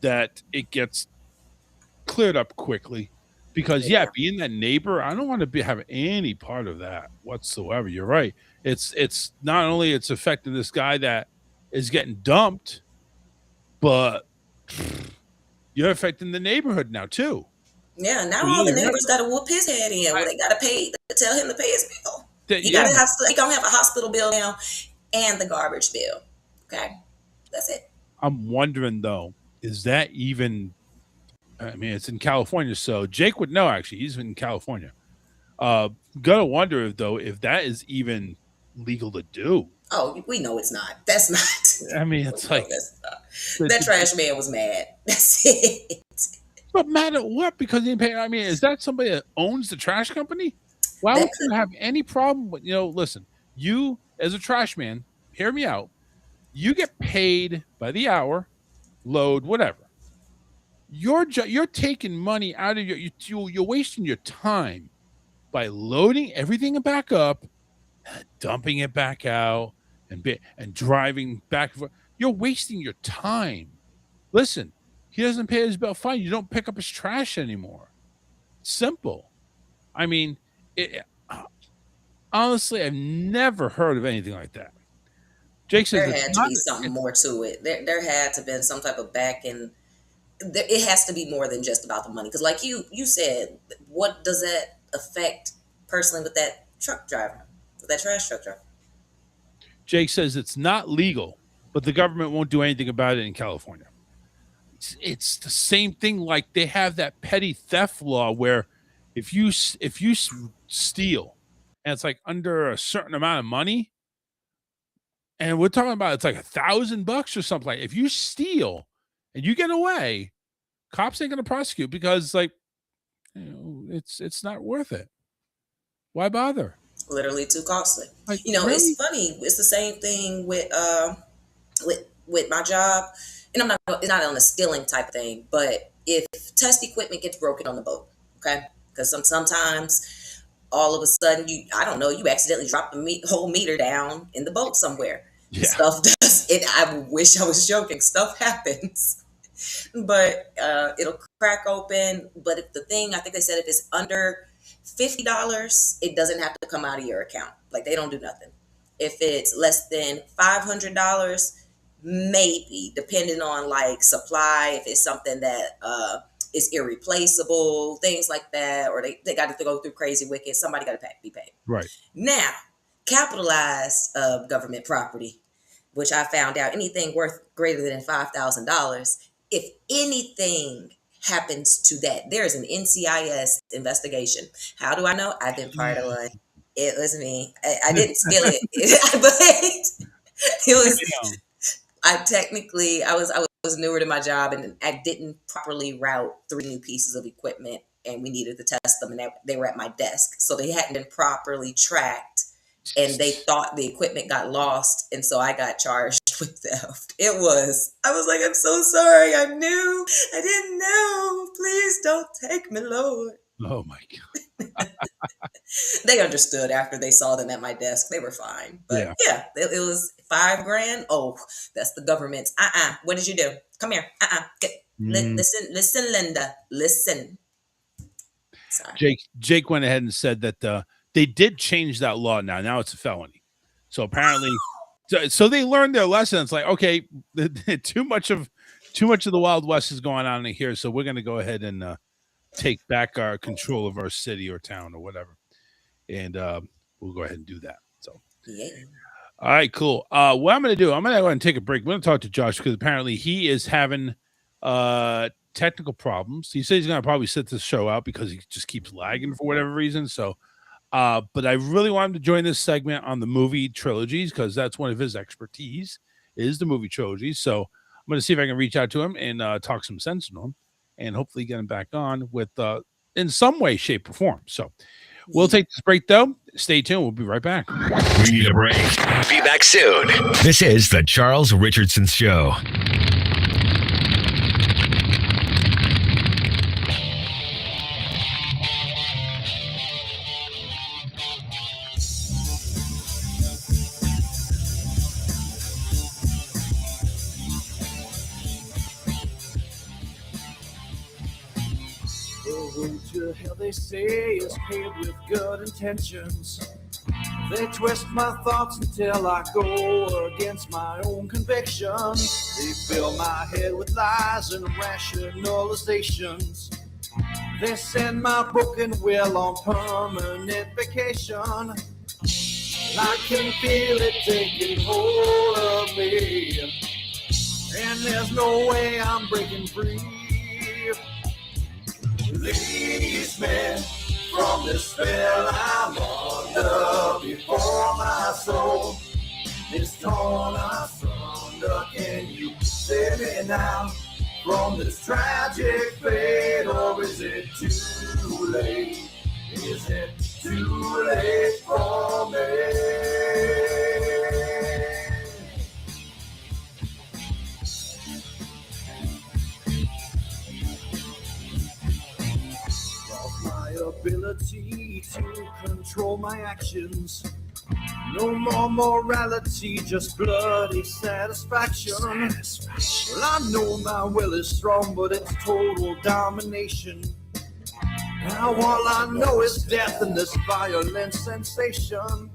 that it gets cleared up quickly. Because being that neighbor, I don't want to have any part of that whatsoever. You're right. It's not only it's affecting this guy that is getting dumped, but you're affecting the neighborhood now too. Yeah, now all the neighbors got to whoop his head in. Well, they got to tell him to pay his bill. He gonna have a hospital bill now and the garbage bill. Okay, that's it. I'm wondering though, is that even? I mean, it's in California, so Jake would know. Actually, he's in California. Gotta wonder though if that is even legal to do. Oh, we know it's not. That's not. I mean, it's like that trash man was mad. That's it. But mad at what? Because he didn't pay. I mean, is that somebody that owns the trash company? Why would you have any problem with, listen, you as a trash man, hear me out. You get paid by the hour, load, whatever. You're taking money out of you're wasting your time by loading everything back up, dumping it back out, and driving back and forth. You're wasting your time. Listen, he doesn't pay his bill. Fine, you don't pick up his trash anymore. Simple. I mean, honestly, I've never heard of anything like that. Jake says there had to be something more to it. There had to have been some type of back end. It has to be more than just about the money. Because like you said, what does that affect personally with that truck driver, with that trash truck driver? Jake says it's not legal, but the government won't do anything about it in California. It's the same thing. Like they have that petty theft law where if you steal and it's like under a certain amount of money, and we're talking about it's like $1,000 or something. Like if you steal and you get away, cops ain't going to prosecute because like it's not worth it. Why bother? Literally too costly. Like, really? It's funny. It's the same thing with my job. And it's not on a stealing type thing, but if test equipment gets broken on the boat, okay? Because sometimes all of a sudden you accidentally drop the whole meter down in the boat somewhere. Yeah. Stuff does it. I wish I was joking. Stuff happens, but it'll crack open. But I think they said if it's under $50, it doesn't have to come out of your account. Like they don't do nothing. If it's less than $500. Maybe depending on like supply, if it's something that is irreplaceable, things like that, or they got to go through crazy wicked, somebody got to be paid. Right. Now, capitalized government property, which I found out anything worth greater than $5,000, if anything happens to that, there's an NCIS investigation. How do I know? I've been part of one. It was me. I didn't steal it, but it was. I was newer to my job and I didn't properly route 3 new pieces of equipment and we needed to test them and they were at my desk. So they hadn't been properly tracked and they thought the equipment got lost. And so I got charged with theft. I was like, I'm so sorry. I didn't know. Please don't take me, Lord. Oh my God. They understood after they saw them at my desk. They were fine. But yeah it was $5,000. Oh, that's the government's. What did you do? Come here. Listen, Linda. Listen. Sorry. Jake went ahead and said that they did change that law now. Now it's a felony. So apparently, so they learned their lesson. It's like, okay, too much of the Wild West is going on in here. So we're going to go ahead and take back our control of our city or town or whatever. And we'll go ahead and do that. So, yeah. All right, cool. What I'm going to do, I'm going to go ahead and take a break. I'm going to talk to Josh because apparently he is having technical problems. He says he's going to probably sit this show out because he just keeps lagging for whatever reason. So, but I really want him to join this segment on the movie trilogies because that's one of his expertise is the movie trilogies. So I'm going to see if I can reach out to him and talk some sense to him and hopefully get him back on with in some way, shape, or form. So we'll take this break, though, Stay tuned. We'll be right back. We need a break. Be back soon. This is the Charles Richardson Show. The road to hell, they say, is paved with good intentions. They twist my thoughts until I go against my own convictions. They fill my head with lies and rationalizations. They send my broken will on permanent vacation. I can feel it taking hold of me, and there's no way I'm breaking free. Release me from the spell I'm under before my soul is torn asunder. Can you save me now from this tragic fate, or is it too late? Is it too late for me? Ability to control my actions. No more morality, just bloody satisfaction. Well, I know my will is strong, but it's total domination. Now all I know is death and this violent sensation.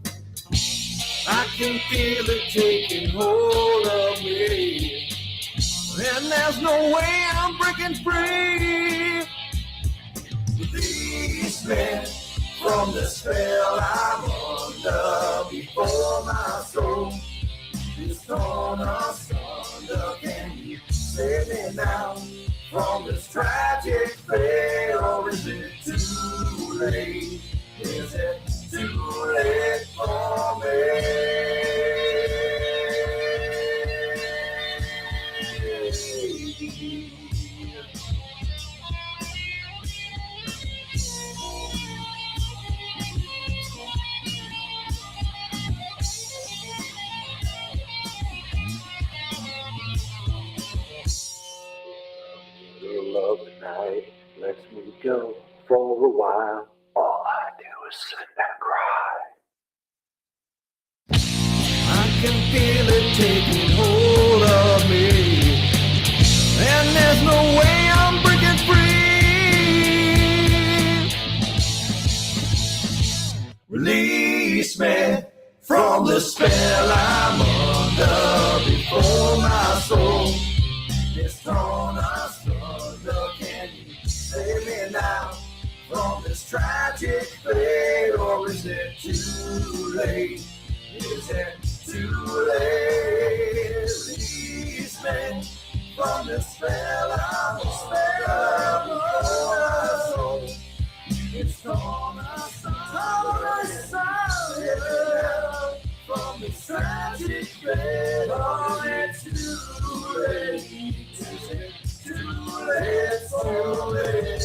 I can feel it taking hold of me, and there's no way I'm breaking free. Release me from the spell I'm under before my soul is torn asunder. Can you save me now from this tragic fate, or is it too late? Is it too late for me? Love tonight lets me go for a while. All I do is sit and cry. I can feel it taking hold of me, and there's no way I'm breaking free. Release me from the spell I'm under before my soul is torn asunder. Can you save me now from this tragic fate, or is it too late? Is it too late? Release me from the spell I'm under before my soul is torn asunder. From this tragic fate, or it's too late. Is it too late, too late?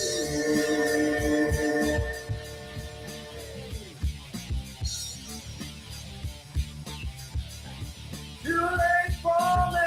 Too late for me.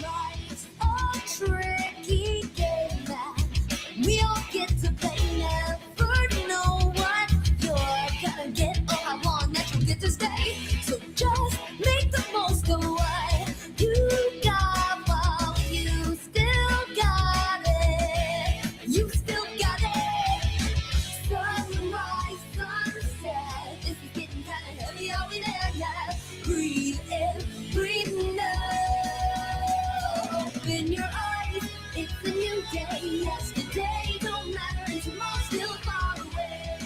Life's a tricky game that we all get to play. Never know what you're gonna get or how long that you'll get to stay. So just make the most of what you got while you still got it. You still got it. Sunrise, sunset. This is getting kind of heavy. Are we there yet? Breathe in, breathe out. Open your eyes. It's a new day. Yesterday don't matter and tomorrow's still far away.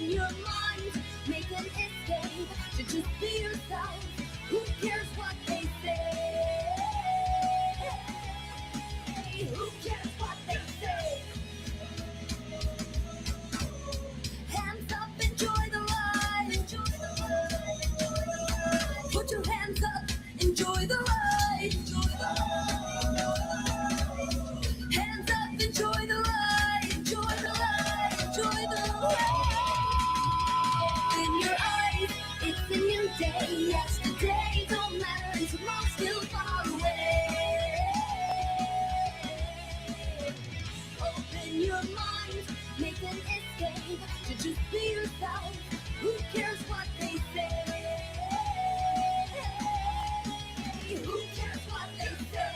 Open your mind, make an escape. To just be yourself. Who cares what they say? Who cares what they say? Hands up, enjoy the ride. Enjoy the ride. Put your hands up, enjoy the ride. Enjoy the ride. Hands up, enjoy the ride. Enjoy the ride. Enjoy the ride. In your eyes, it's a new day. Yesterday don't matter, and tomorrow's still far away. Open your mind, make an escape. To just be yourself. Who cares what they say? Who cares what they say?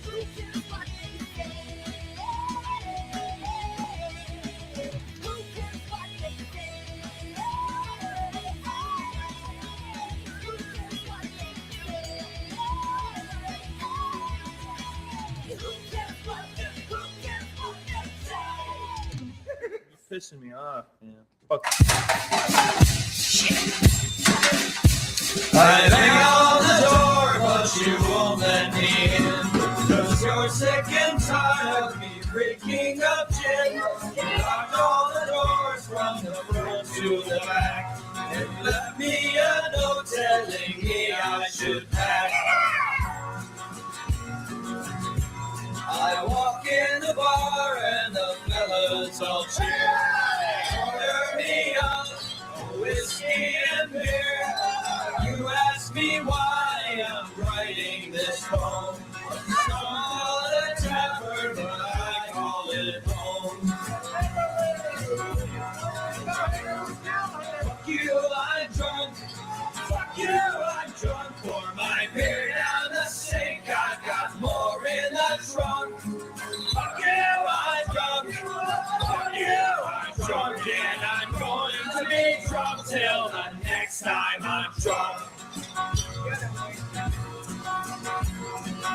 Who cares what they say? Who cares what they say? Who cares what they say? Who cares what they say? You're pissing me off, man. Fuck. I bang on the door, but you won't let me in. Cause you're sick and tired of me drinking up gin. You locked all the doors from the front to the back. And left me a note telling me I should pack. I walk in the bar and the fellas all cheer. Order me up a whiskey and beer. You ask me why I'm writing this poem. It's not a tavern, but I call it home. Fuck you, I'm drunk. Fuck you, I'm drunk for my beer down the sink. I've got more in the trunk. Fuck you, I'm drunk. Fuck you, I'm drunk, and I'm going to be drunk till the next time I'm drunk.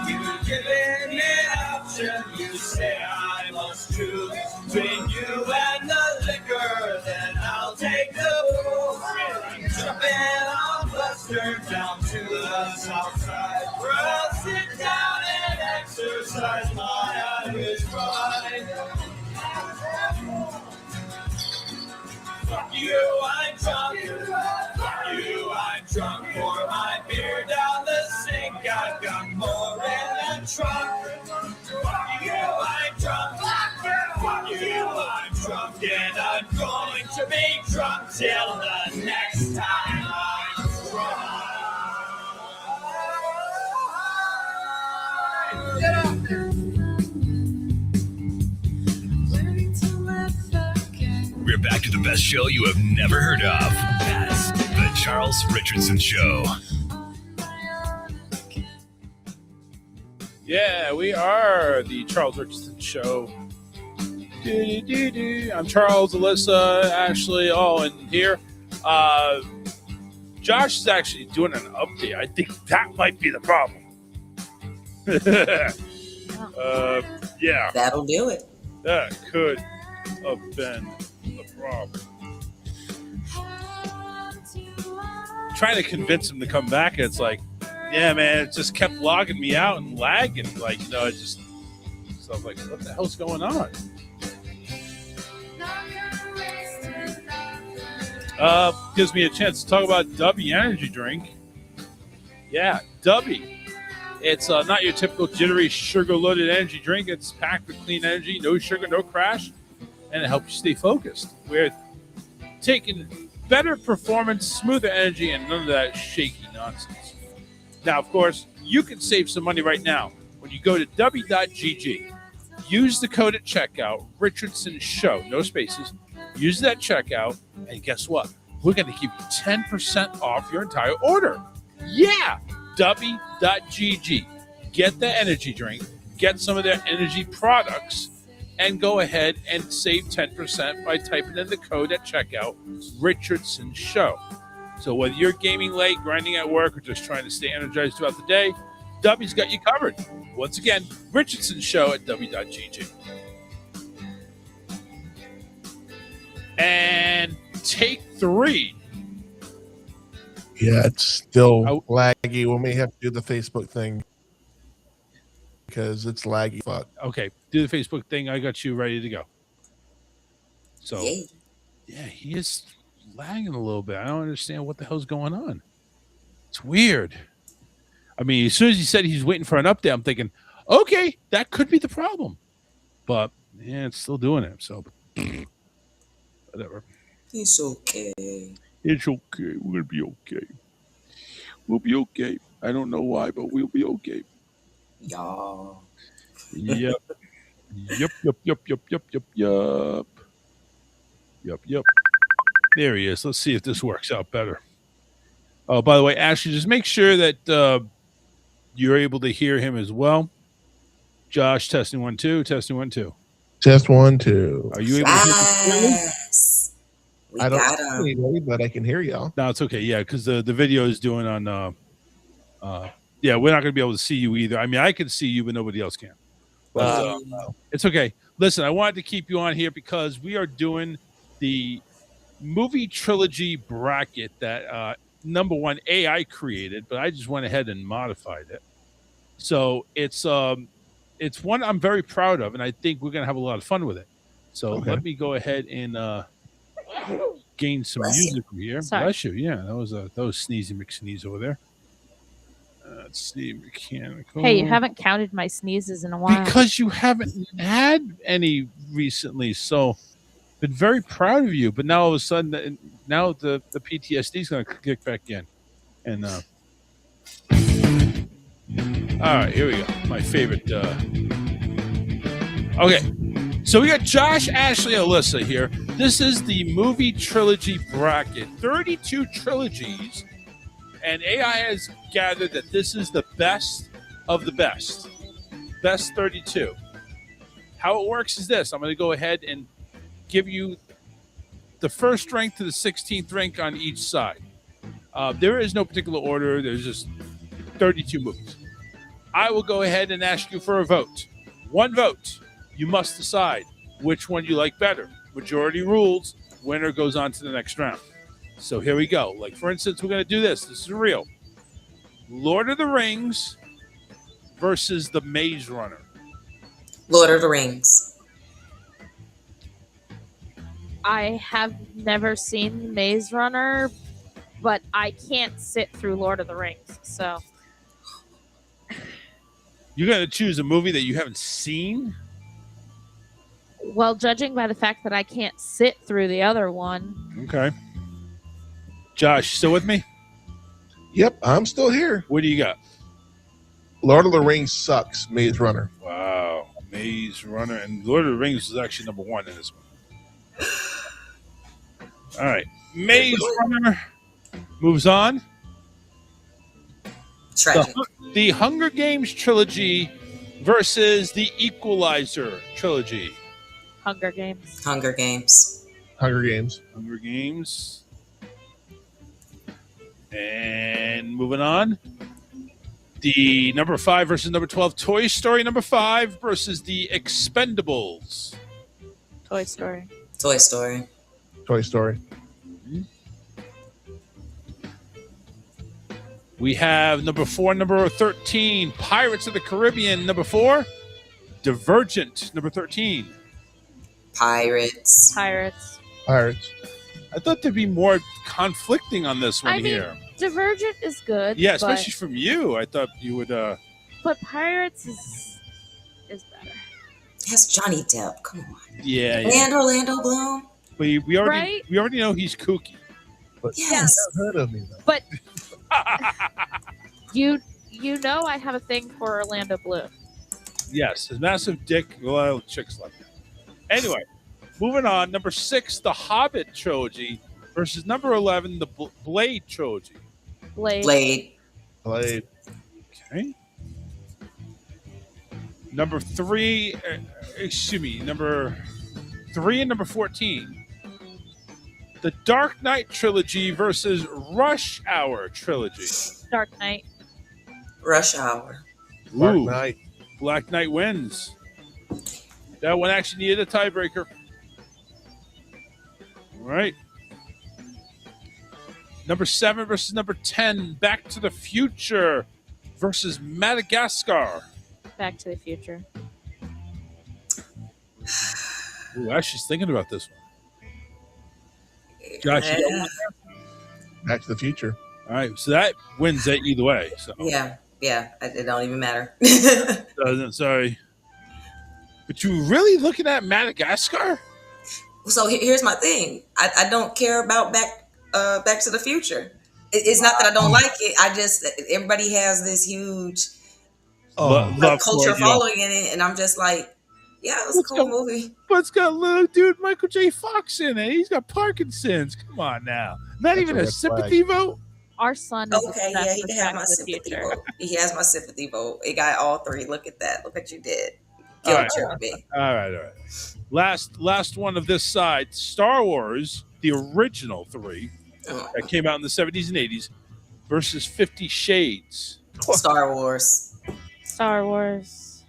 You've given me an option, you say I must choose between you and the liquor, then I'll take the booze. I'm jumping on Buster down to the south side, where I'll sit down and exercise my Irish pride. Fuck you, I'm drunk. Fuck you, I'm drunk for my beer down the sink. I've got more in the trunk. Fuck you, I'm drunk. Fuck you, I'm drunk, and I'm going to be drunk till the next time I'm drunk. Get up there. We're back to the best show you have never heard of. That's the Charles Richardson Show. Yeah, we are the Charles Richardson Show. I'm Charles, Alyssa, Ashley, all in here. Josh is actually doing an update. I think that might be the problem. Yeah. That'll do it. That could have been the problem. Trying to convince him to come back, and it's like, yeah, man, it just kept logging me out and lagging. Like, you know, it just, so I was like, what the hell's going on? Gives me a chance to talk about Dubby Energy Drink. Yeah, Dubby. It's not your typical jittery, sugar-loaded energy drink. It's packed with clean energy, no sugar, no crash, and it helps you stay focused. We're taking better performance, smoother energy, and none of that shaky nonsense. Now, of course, you can save some money right now when you go to Dubby.gg. Use the code at checkout, Richardson Show, no spaces. Use that checkout, and guess what? We're going to give you 10% off your entire order. Yeah! Dubby.gg. Get the energy drink, get some of their energy products, and go ahead and save 10% by typing in the code at checkout, Richardson Show. So whether you're gaming late, grinding at work, or just trying to stay energized throughout the day, Dubby's got you covered. Once again, Richardson Show at Dubby.gg. take 3. Yeah, it's still laggy. We may have to do the Facebook thing because it's laggy. Fuck. Okay, do the Facebook thing. I got you ready to go. So, Yay. yeah, he is lagging a little bit. I don't understand what the hell's going on. It's weird. I mean, as soon as he said he's waiting for an update, I'm thinking, okay, that could be the problem. But, yeah, it's still doing it. So, whatever. It's okay. It's okay. We're going to be okay. We'll be okay. I don't know why, but we'll be okay. Y'all. Yep. Yep. There he is. Let's see if this works out better. Oh, by the way, Ashley, just make sure that you're able to hear him as well. Josh, testing 1 2, testing 1 2. Test 1 2. Are you able to hear me? Yes. We I don't got see him. anybody, but I can hear y'all. No, it's okay. Yeah, because the video is doing on. Yeah, we're not going to be able to see you either. I mean, I can see you, but nobody else can. But it's okay. Listen, I wanted to keep you on here because we are doing the movie trilogy bracket that number one AI created, but I just went ahead and modified it. So it's one I'm very proud of, and I think we're gonna have a lot of fun with it. So let me go ahead and gain some music from here. Sorry. Bless you. Yeah, that was Sneezy McSneeze over there. Let's see, mechanical. Hey, you haven't counted my sneezes in a while. Because you haven't had any recently, so been very proud of you. But now all of a sudden, now the PTSD is going to kick back in. And all right, here we go. My favorite. Okay, so we got Josh, Ashley, Alyssa here. This is the movie trilogy bracket. 32 trilogies. And AI has gathered that this is the best of the best. Best 32. How it works is this. I'm going to go ahead and give you the first rank to the 16th rank on each side. There is no particular order. There's just 32 movies. I will go ahead and ask you for a vote. One vote. You must decide which one you like better. Majority rules. Winner goes on to the next round. So here we go. Like, for instance, we're going to do this. This is real. Lord of the Rings versus The Maze Runner. Lord of the Rings. I have never seen Maze Runner, but I can't sit through Lord of the Rings. So You're going to choose a movie that you haven't seen? well, judging by the fact that I can't sit through the other one. Okay. Josh, still with me? Yep, I'm still here. What do you got? Lord of the Rings sucks. Maze Runner. Wow. Maze Runner. And Lord of the Rings is actually number one in this one. All right. Maze Runner moves on. Tragic. The Hunger Games trilogy versus the Equalizer trilogy. Hunger Games. Hunger Games. Hunger Games. Hunger Games. And moving on. The number 5 versus number 12. Toy Story number 5 versus the Expendables. Toy Story. Toy Story. Toy Story. We have number 4, number 13. Pirates of the Caribbean, number 4. Divergent, number 13. Pirates. Pirates. Pirates. I thought there'd be more conflicting on this one here. Divergent is good. Yeah, especially from you. I thought you would. But Pirates is better. That's Johnny Depp. Come on. Yeah. And Orlando Bloom. But we already know he's kooky. But Yes. heard of me though. But you know I have a thing for Orlando Bloom. Yes, his massive dick. A lot of chicks like that. Anyway, moving on. Number 6, the Hobbit trilogy versus number 11, the Blade trilogy. Blade. Okay. Number 3 and number 14. The Dark Knight trilogy versus Rush Hour trilogy. Dark Knight. Rush Hour. Dark Ooh, Knight. Black Knight wins. That one actually needed a tiebreaker. All right. Number 7 versus number 10. Back to the Future versus Madagascar. Back to the Future. Ooh, Ashley's thinking about this one. Josh, you got one? Back to the Future. All right, so that wins it either way. So Yeah, it don't even matter. doesn't sorry. But you really looking at Madagascar? So here's my thing. I don't care about Back to the Future. It's not that I don't like it. I just everybody has this huge culture following in it, and I'm just like, yeah, it was a cool movie. But it's got little dude Michael J. Fox in it. He's got Parkinson's. Come on now. Not even a sympathy vote. Our son is Okay, yeah, he can have my sympathy vote. He has my sympathy vote. He got all 3. Look at that. Look what you did. Guilt tripped me. All right. Last one of this side. Star Wars, the original 3 that came out in the 70s and 80s versus 50 Shades. Star Wars. Star Wars.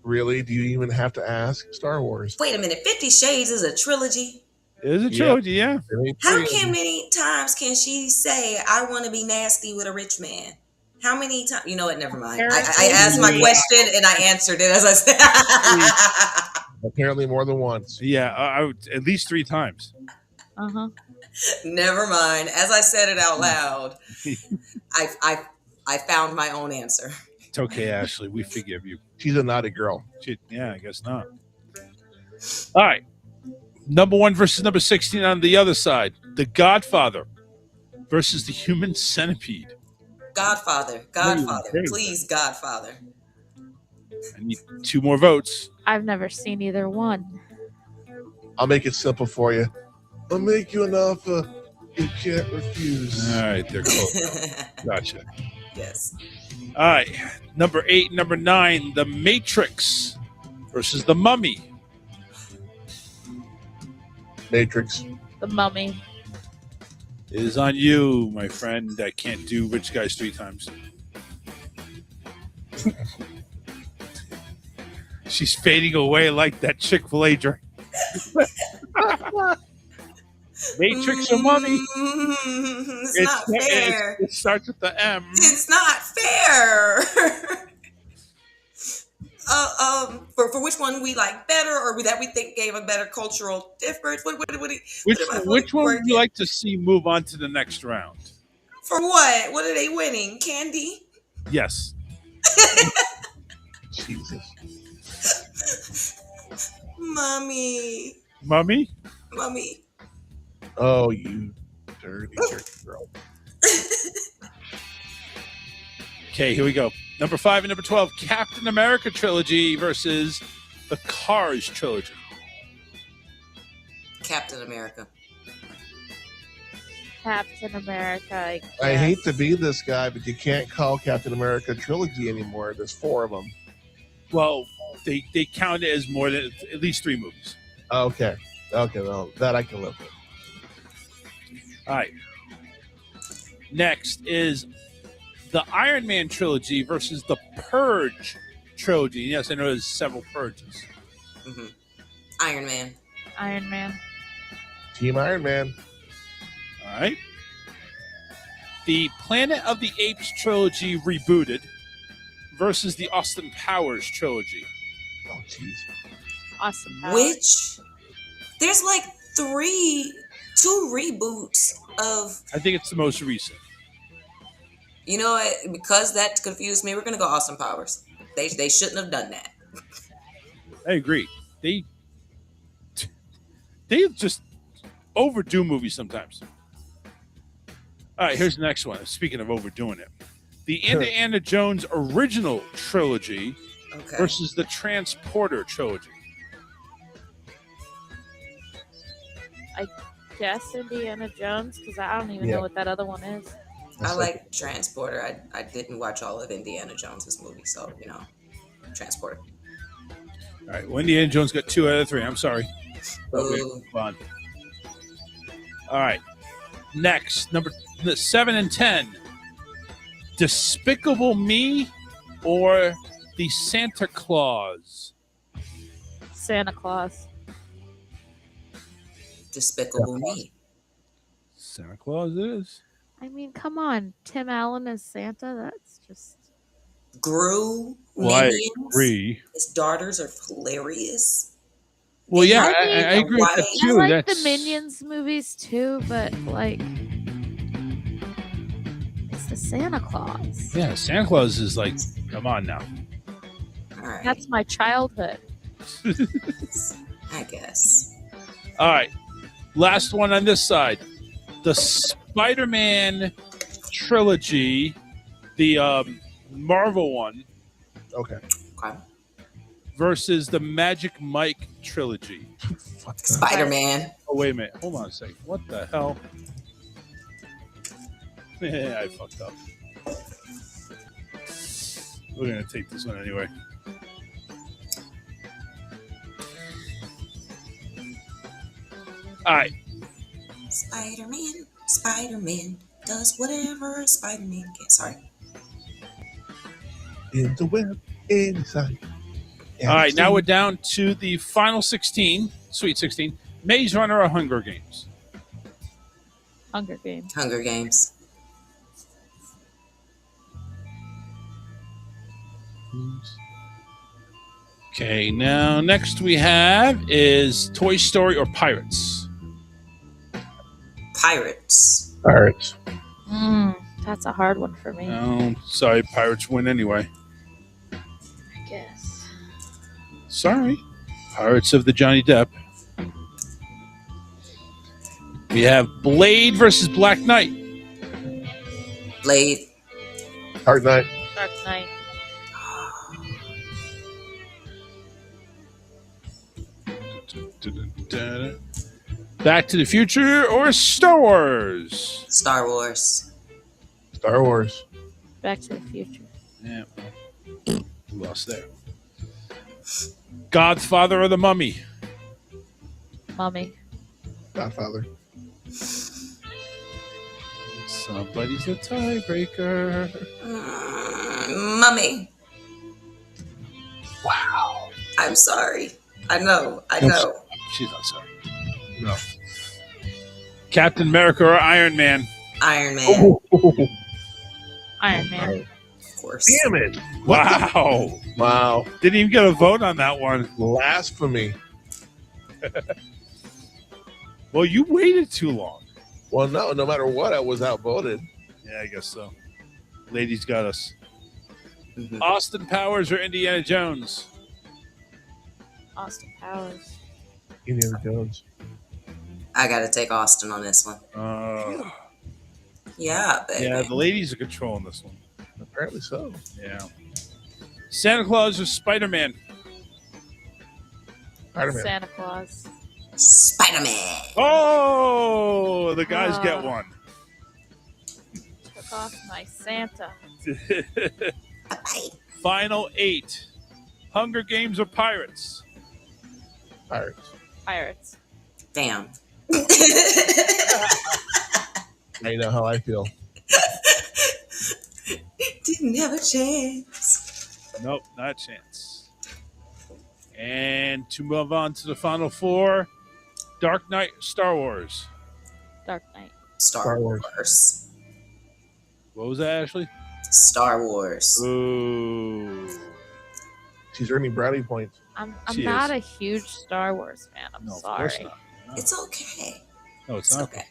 Really? Do you even have to ask? Star Wars. Wait a minute. 50 Shades is a trilogy? It is a trilogy, yeah. How many times can she say, I want to be nasty with a rich man? How many times? You know what? Never mind. I asked my question and I answered it as I said. Apparently more than once. Yeah, I would, at least 3 times. Uh-huh. Never mind. As I said it out loud, I found my own answer. It's okay, Ashley. We forgive you. She's a naughty girl. Yeah, I guess not. All right. Number 1 versus number 16 on the other side. The Godfather versus the Human Centipede. Godfather. Please, Godfather. I need 2 more votes. I've never seen either one. I'll make it simple for you. I'll make you an offer you can't refuse. All right, they're close. Gotcha. Yes. All right. Number 8, number 9, The Matrix versus The Mummy. Matrix. The Mummy. It is on you, my friend. I can't do Rich Guys 3 times. She's fading away like that Chick-fil-A drink. Matrix or Mummy? It's not fair. It starts with the M. It's not fair. For which one we like better, or that we think gave a better cultural difference? Which one would you like to see move on to the next round? For what? What are they winning? Candy? Yes. Jesus. Mummy. Oh, you dirty girl. Okay, here we go. Number 5 and number 12, Captain America trilogy versus the Cars trilogy. Captain America. Captain America. I hate to be this guy, but you can't call Captain America trilogy anymore. There's 4 of them. Well, they count it as more than at least 3 movies. Okay, well, that I can live with. All right. Next is the Iron Man trilogy versus the Purge trilogy. Yes, I know there's several Purges. Mm-hmm. Iron Man. Team Iron Man. All right. The Planet of the Apes trilogy rebooted versus the Austin Powers trilogy. Oh, jeez. Austin Powers. Which there's like 2 reboots of. I think it's the most recent. You know what? Because that confused me, we're gonna go Austin Powers. They shouldn't have done that. I agree. They just overdo movies sometimes. All right, here's the next one. Speaking of overdoing it, the Indiana Jones original trilogy versus the Transporter trilogy. I guess Indiana Jones, because I don't even know what that other one is. I like Transporter. I didn't watch all of Indiana Jones's movies, so Transporter. All right, well, Indiana Jones got 2 out of 3. I'm sorry. Fun. All right, next number 7 and 10, Despicable Me or the Santa Claus. Santa Claus. Despicable Me. Santa Claus it is. I mean, come on, Tim Allen as Santa. That's just Gru, Well, I Minions. agree. His daughters are hilarious. Well, yeah, I mean, I agree with that White. I too. like That's the Minions movies too, but like, it's the Santa Claus. yeah. Santa Claus is like, come on now. All right, That's my childhood. I guess. All right, last one on this side, the Spider-Man trilogy, the Marvel one, Okay. Okay. versus the Magic Mike trilogy. Spider-Man. Oh, wait a minute. Hold on a second. What the hell? I fucked up. We're going to take this one anyway. All right. Spider-Man does whatever Spider-Man can. Sorry. In the web, inside. All right. Now we're down to the final 16, Sweet 16, Maze Runner or Hunger Games. Hunger Games. Hunger Games. Okay. Now, next we have is Toy Story or Pirates. Pirates. Pirates. That's a hard one for me. Oh, sorry. Pirates win anyway. I guess. Sorry. Pirates of the Johnny Depp. We have Blade versus Black Knight. Blade. Dark Knight. Dark Knight. Back to the Future or Star Wars? Star Wars. Star Wars. Back to the Future. Yeah. We lost there. Godfather or The Mummy? Mummy. Godfather. Somebody's a tiebreaker. Mummy. Wow. I'm sorry. I know. She's not sorry. No. Captain America or Iron Man? Iron Man. Iron Man. Of course. Damn it. Wow. Wow. Didn't even get a vote on that one. Blasphemy. Well, you waited too long. Well, no matter what, I was outvoted. Yeah, I guess so. Ladies got us. Mhm. Austin Powers or Indiana Jones? Austin Powers. Indiana Jones. I gotta take Austin on this one. Yeah, baby. Yeah, the ladies are controlling this one. Apparently so. Yeah. Santa Claus or Spider-Man? Spider-Man. Santa Claus. Spider-Man. Oh, the guys get one. Took off my Santa. Final 8. Hunger Games or Pirates? Pirates. Pirates. Damn. Now you know how I feel. Didn't have a chance. Nope, not a chance. And to move on to the final 4, Dark Knight, Star Wars. Dark Knight. Star Wars. What was that, Ashley? Star Wars. Ooh. She's earning brownie points. I'm She not is. a huge Star Wars fan. I'm No, of sorry. course not. No. It's okay. No, it's It's not. okay.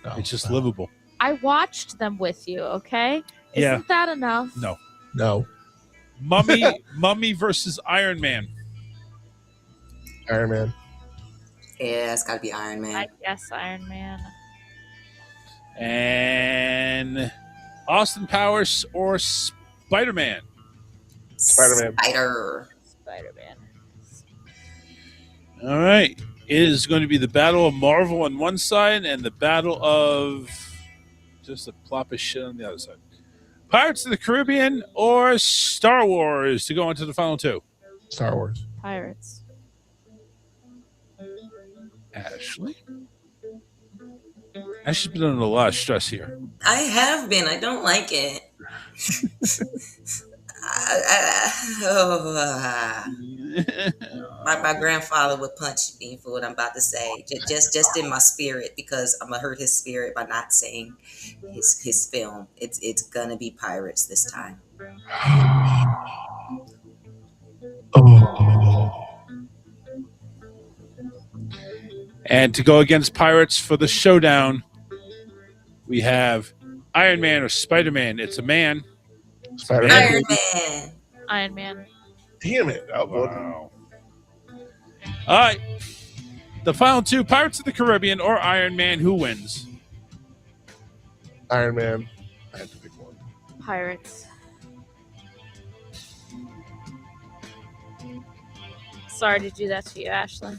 No, It's just livable. I watched them with you, okay? Yeah. Isn't that enough? No. No. Mummy versus Iron Man. Iron Man. Yeah, it's gotta be Iron Man. I guess Iron Man. And Austin Powers or Spider-Man? Spider-Man. Spider-Man. All right. It is going to be the Battle of Marvel on one side and the Battle of just a plop of shit on the other side. Pirates of the Caribbean or Star Wars to go into the final 2? Star Wars. Pirates. Ashley? Ashley's been under a lot of stress here. I have been. I don't like it. My grandfather would punch me for what I'm about to say, just in my spirit, because I'm gonna hurt his spirit by not saying his film. It's gonna be Pirates this time. And to go against Pirates for the showdown, we have Iron Man or Spider-Man. It's a man. Spider-Man. Iron Man. Iron Man. Damn it. Wow. All right. The final two, Pirates of the Caribbean or Iron Man, who wins? Iron Man. I had to pick one. Pirates. Sorry to do that to you, Ashley.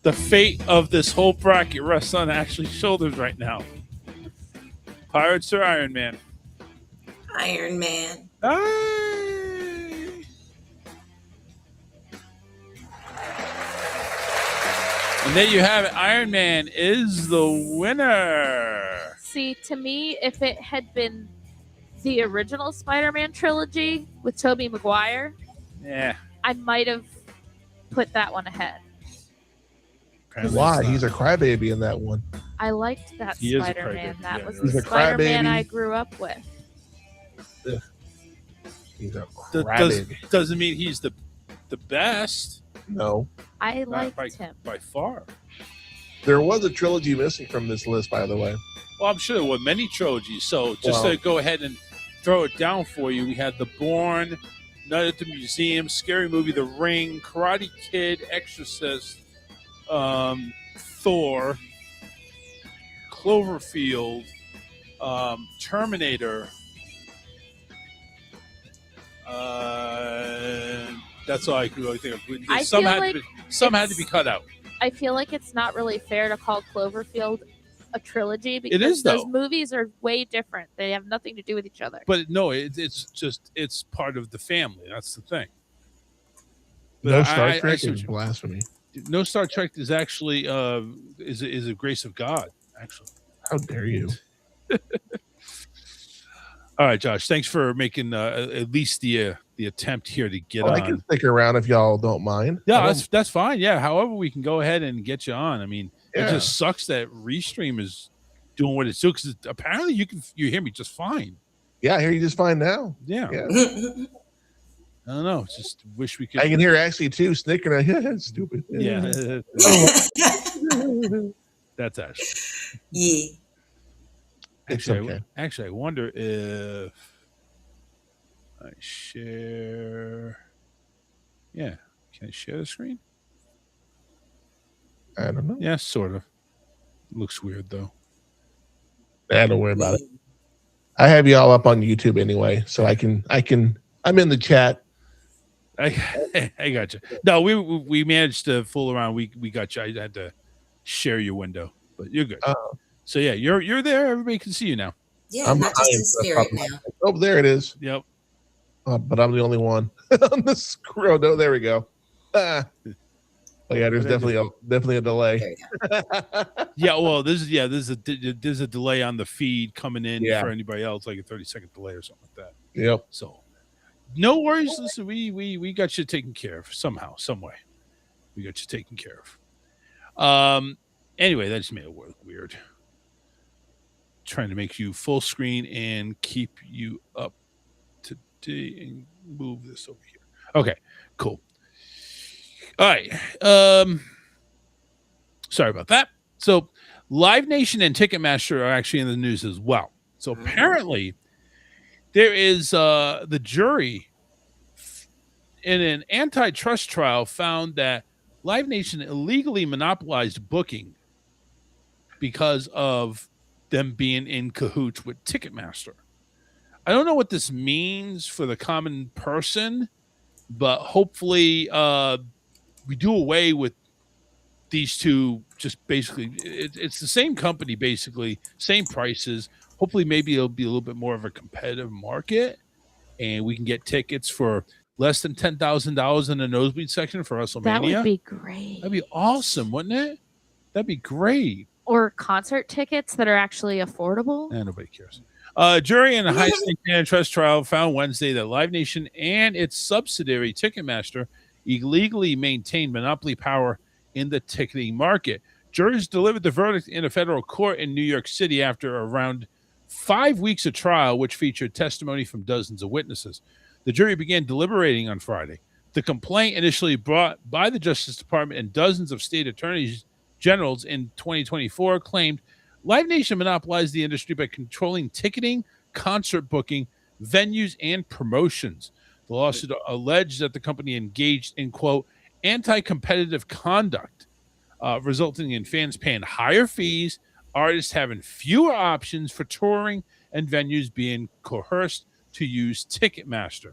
The fate of this whole bracket rests on Ashley's shoulders right now. Pirates or Iron Man? Iron Man. Aye. And there you have it. Iron Man is the winner. See, to me, if it had been the original Spider-Man trilogy with Tobey Maguire, Yeah. I might have put that one ahead. Why? He's a crybaby in that one. I liked that He is a Spider-Man. crybaby. That Yeah, was you're the right. He's a Spider-Man crybaby. I grew up with. He's a Doesn't crybaby. mean he's the best. No. I Not liked him. by far. There was a trilogy missing from this list, by the way. Well, I'm sure there were many trilogies. So just Wow. to go ahead and throw it down for you, we had The Bourne, Night at the Museum, Scary Movie, The Ring, Karate Kid, Exorcist, Thor, Cloverfield, Terminator. That's all I could really think of. I Some feel had like to be, some had to be cut out. I feel like it's not really fair to call Cloverfield a trilogy because is, those though. movies are way different. They have nothing to do with each other. But no, it's part of the family. That's the thing. But No Star I Trek see what is you- blasphemy. No Star Trek is actually is a grace of God. Actually, How dare you? all right, Josh. Thanks for making at least the attempt here to get Well, on. I can stick around if y'all don't mind. Yeah, I don't- that's fine. Yeah, however we can go ahead and get you on. I mean, it Yeah. just sucks that Restream is doing what it's doing because apparently you hear me just fine. yeah, I hear you just fine now. Yeah, Yeah. I don't know. Just wish we could. I can hear Ashley too snickering. Yeah, stupid. Yeah, that's Ashley. Yeah. It's Actually, okay. I wonder if I share. Yeah, can I share the screen? I don't know. Yeah, sort of. Looks weird though. Don't worry about it. I have y'all up on YouTube anyway, so I'm in the chat. I got you. No, we managed to fool around. We got you. I had to share your window, but you're good. So yeah, you're there. Everybody can see you now. Yeah, not just in spirit now. Oh, there it is. Yep. But I'm the only one on the scroll. No, there we go. Oh yeah, there's definitely a delay. There you go. Yeah, well, there's a delay on the feed coming in Yeah. for anybody else, like a 30-second delay or something like that. Yep. So no worries. Listen, we got you taken care of somehow, some way. We got you taken care of. Anyway, that just made it work weird. Trying to make you full screen and keep you up to date and move this over here. Okay, cool. All right. Sorry about that. So Live Nation and Ticketmaster are actually in the news as well. So apparently there is the jury in an antitrust trial found that Live Nation illegally monopolized booking because of them being in cahoots with Ticketmaster. I don't know what this means for the common person, but hopefully we do away with these two. Just basically, it's the same company, basically, same prices. Hopefully, maybe it'll be a little bit more of a competitive market, and we can get tickets for less than $10,000 in the nosebleed section for WrestleMania. That would be great. That'd be awesome, wouldn't it? That'd be great. Or concert tickets that are actually affordable. Nobody cares. Jury in a high-stakes antitrust trial found Wednesday that Live Nation and its subsidiary Ticketmaster illegally maintained monopoly power in the ticketing market. Jurors delivered the verdict in a federal court in New York City after around 5 weeks of trial, which featured testimony from dozens of witnesses. The jury began deliberating on Friday. The complaint, initially brought by the Justice Department and dozens of state attorneys generals in 2024, claimed Live Nation monopolized the industry by controlling ticketing, concert booking, venues, and promotions. The lawsuit alleged that the company engaged in, quote, anti-competitive conduct, resulting in fans paying higher fees, artists having fewer options for touring, and venues being coerced to use Ticketmaster.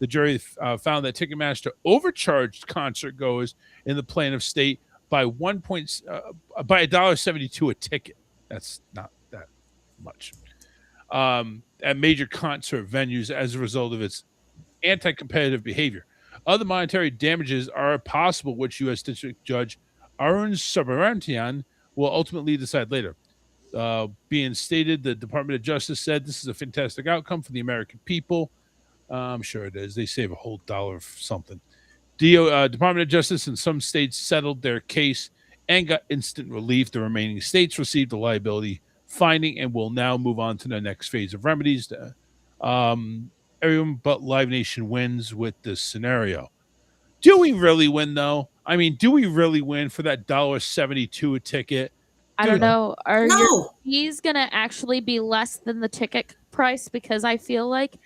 The jury found that Ticketmaster overcharged concert goers in the plaintiff's state by by $1.72 a ticket. That's not that much. At major concert venues as a result of its anti-competitive behavior. Other monetary damages are possible, which U.S. District Judge Arun Subramanian will ultimately decide later. Being stated, the Department of Justice said this is a fantastic outcome for the American people. I'm sure it is. They save a whole dollar for something. Department of Justice in some states settled their case and got instant relief. The remaining states received a liability finding and will now move on to the next phase of remedies. Everyone but Live Nation wins with this scenario. Do we really win, though? I mean, do we really win for that $1.72 a ticket? I don't know. Are No. your fees going to actually be less than the ticket price? Because I feel like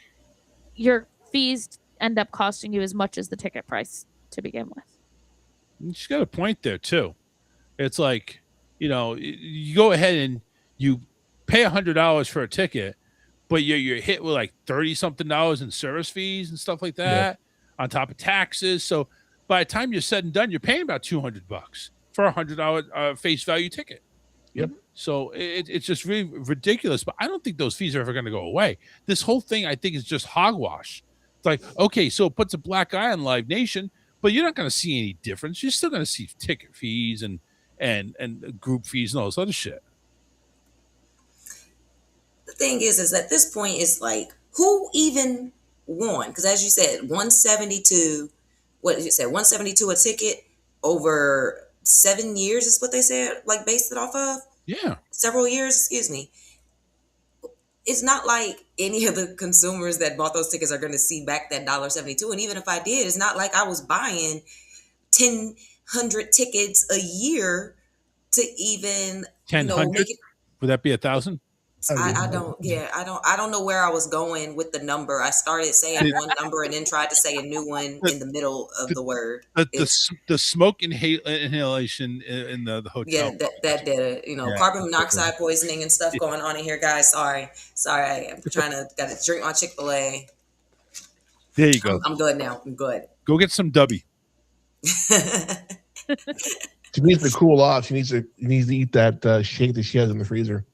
your fees end up costing you as much as the ticket price to begin with. She's got a point there, too. It's like, you go ahead and you pay $100 for a ticket, but you're hit with like $30-something in service fees and stuff like that on top of taxes. So by the time you're said and done, you're paying about $200 for a $100 face value ticket. Yep. So it's just really ridiculous. But I don't think those fees are ever going to go away. This whole thing, I think, is just hogwash. It's like, okay, so it puts a black eye on Live Nation, but you're not going to see any difference. You're still going to see ticket fees and group fees and all this other shit. The thing is at this point, it's like, who even won? Because as you said, 172, what did you say? 172 a ticket over 7 years is what they said, like based it off of? Yeah. Several years, excuse me. It's not like any of the consumers that bought those tickets are going to see back that $1.72. And even if I did, it's not like I was buying 1,000 tickets a year to even 1,000? make it. Would that be 1,000? I don't know where I was going with the number. I started saying one number and then tried to say a new one in the middle of the word. The smoke inhalation in the hotel. Yeah, that did it. Carbon monoxide poisoning and stuff going on in here, guys. Sorry. I'm got to drink my Chick-fil-A. There you go. I'm good now. I'm good. Go get some Dubby. She needs to cool off. She needs to eat that shake that she has in the freezer.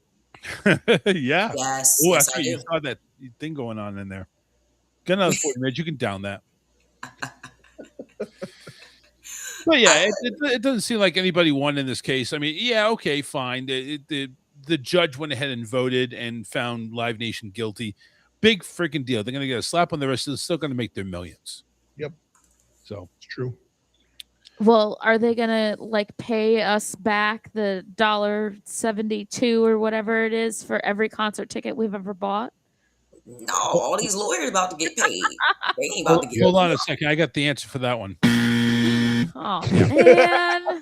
Yeah. Yes. Oh, yes, that's right. You saw that thing going on in there. Get another 40 minutes. You can down that. But yeah, it doesn't seem like anybody won in this case. I mean, yeah, okay, fine. The judge went ahead and voted and found Live Nation guilty. Big freaking deal. They're going to get a slap on the wrist. They're still going to make their millions. Yep. So it's true. Well, are they gonna pay us back the $1.72 or whatever it is for every concert ticket we've ever bought? No, all these lawyers about to get paid. They ain't about to get Hold on a second. I got the answer for that one. Oh man.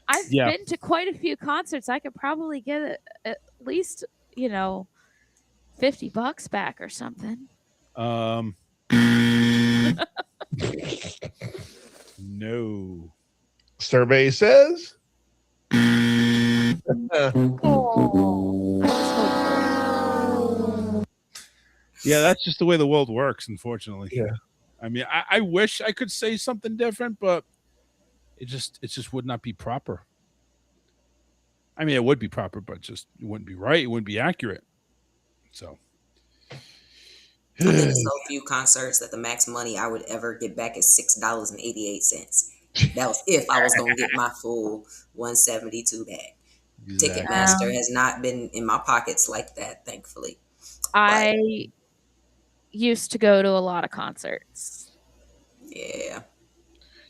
I've been to quite a few concerts. I could probably get at least, $50 back or something. No. Survey says. Yeah, that's just the way the world works, unfortunately. Yeah. I mean, I wish I could say something different, but it just would not be proper. I mean, it would be proper, but it wouldn't be right. It wouldn't be accurate. So. I've been to so few concerts that the max money I would ever get back is $6.88. That was if I was going to get my full 172 back. Exactly. Ticketmaster has not been in my pockets like that, thankfully. I used to go to a lot of concerts. Yeah.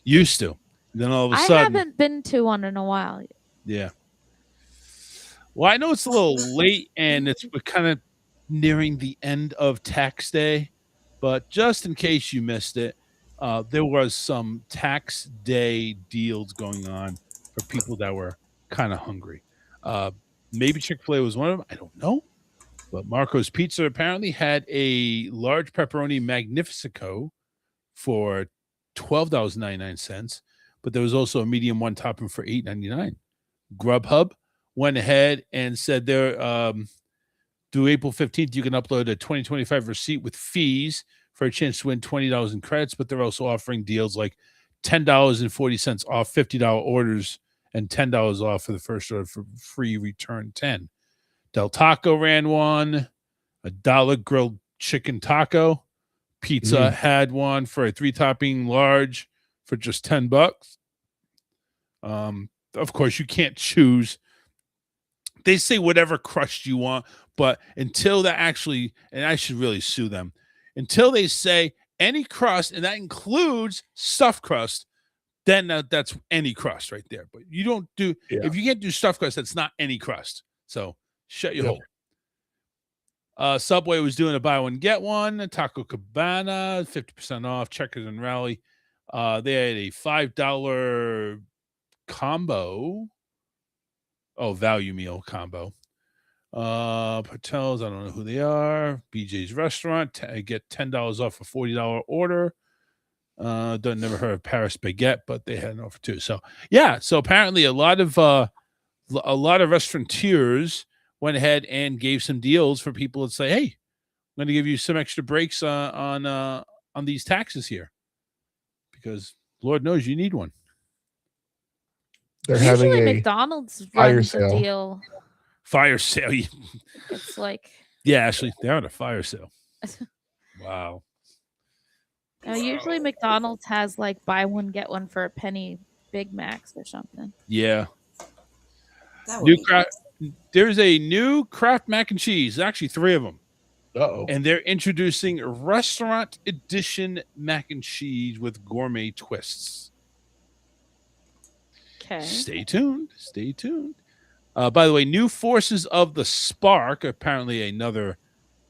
Used to. Then all of a I sudden, haven't been to one in a while. yeah. Well, I know it's a little late and we're kind of nearing the end of tax day, but just in case you missed it, there was some tax day deals going on for people that were kind of hungry. Uh, maybe Chick-fil-A was one of them. I don't know. But Marco's Pizza apparently had a large pepperoni magnifico for $12.99, but there was also a medium one topping for $8.99. Grubhub went ahead and said through April 15th, you can upload a 2025 receipt with fees for a chance to win $20 in credits, but they're also offering deals like $10.40 off $50 orders and $10 off for the first order for free return 10. Del Taco ran one, $1 grilled chicken taco. Pizza had one for a 3-topping large for just $10. Of course, you can't choose. They say whatever crust you want, but until that actually, and I should really sue them, until they say any crust, and that includes stuffed crust, then that's any crust right there. But you don't do, if you can't do stuffed crust, that's not any crust. So shut your hole. Subway was doing a buy one, get one. Taco Cabana, 50% off. Checkers and Rally. They had a $5 combo. Oh, value meal combo. Patels, I don't know who they are. BJ's Restaurant, get $10 off a $40 order. Never heard of Paris Baguette, but they had an offer too. So yeah, so apparently a lot of restaurateurs went ahead and gave some deals for people that say, "Hey, I'm going to give you some extra breaks on these taxes here, because Lord knows you need one." They're having Usually a McDonald's fire runs a sale. deal. Fire sale. It's like, Yeah, actually, they're on a fire sale. Wow. usually McDonald's has like buy one get one for a penny Big Macs or something. Yeah. That would be There's a new Kraft mac and cheese. Actually, 3 of them. Uh-oh. And they're introducing restaurant edition mac and cheese with gourmet twists. Okay. Stay tuned. Stay tuned. By the way, New Forces of the Spark, apparently another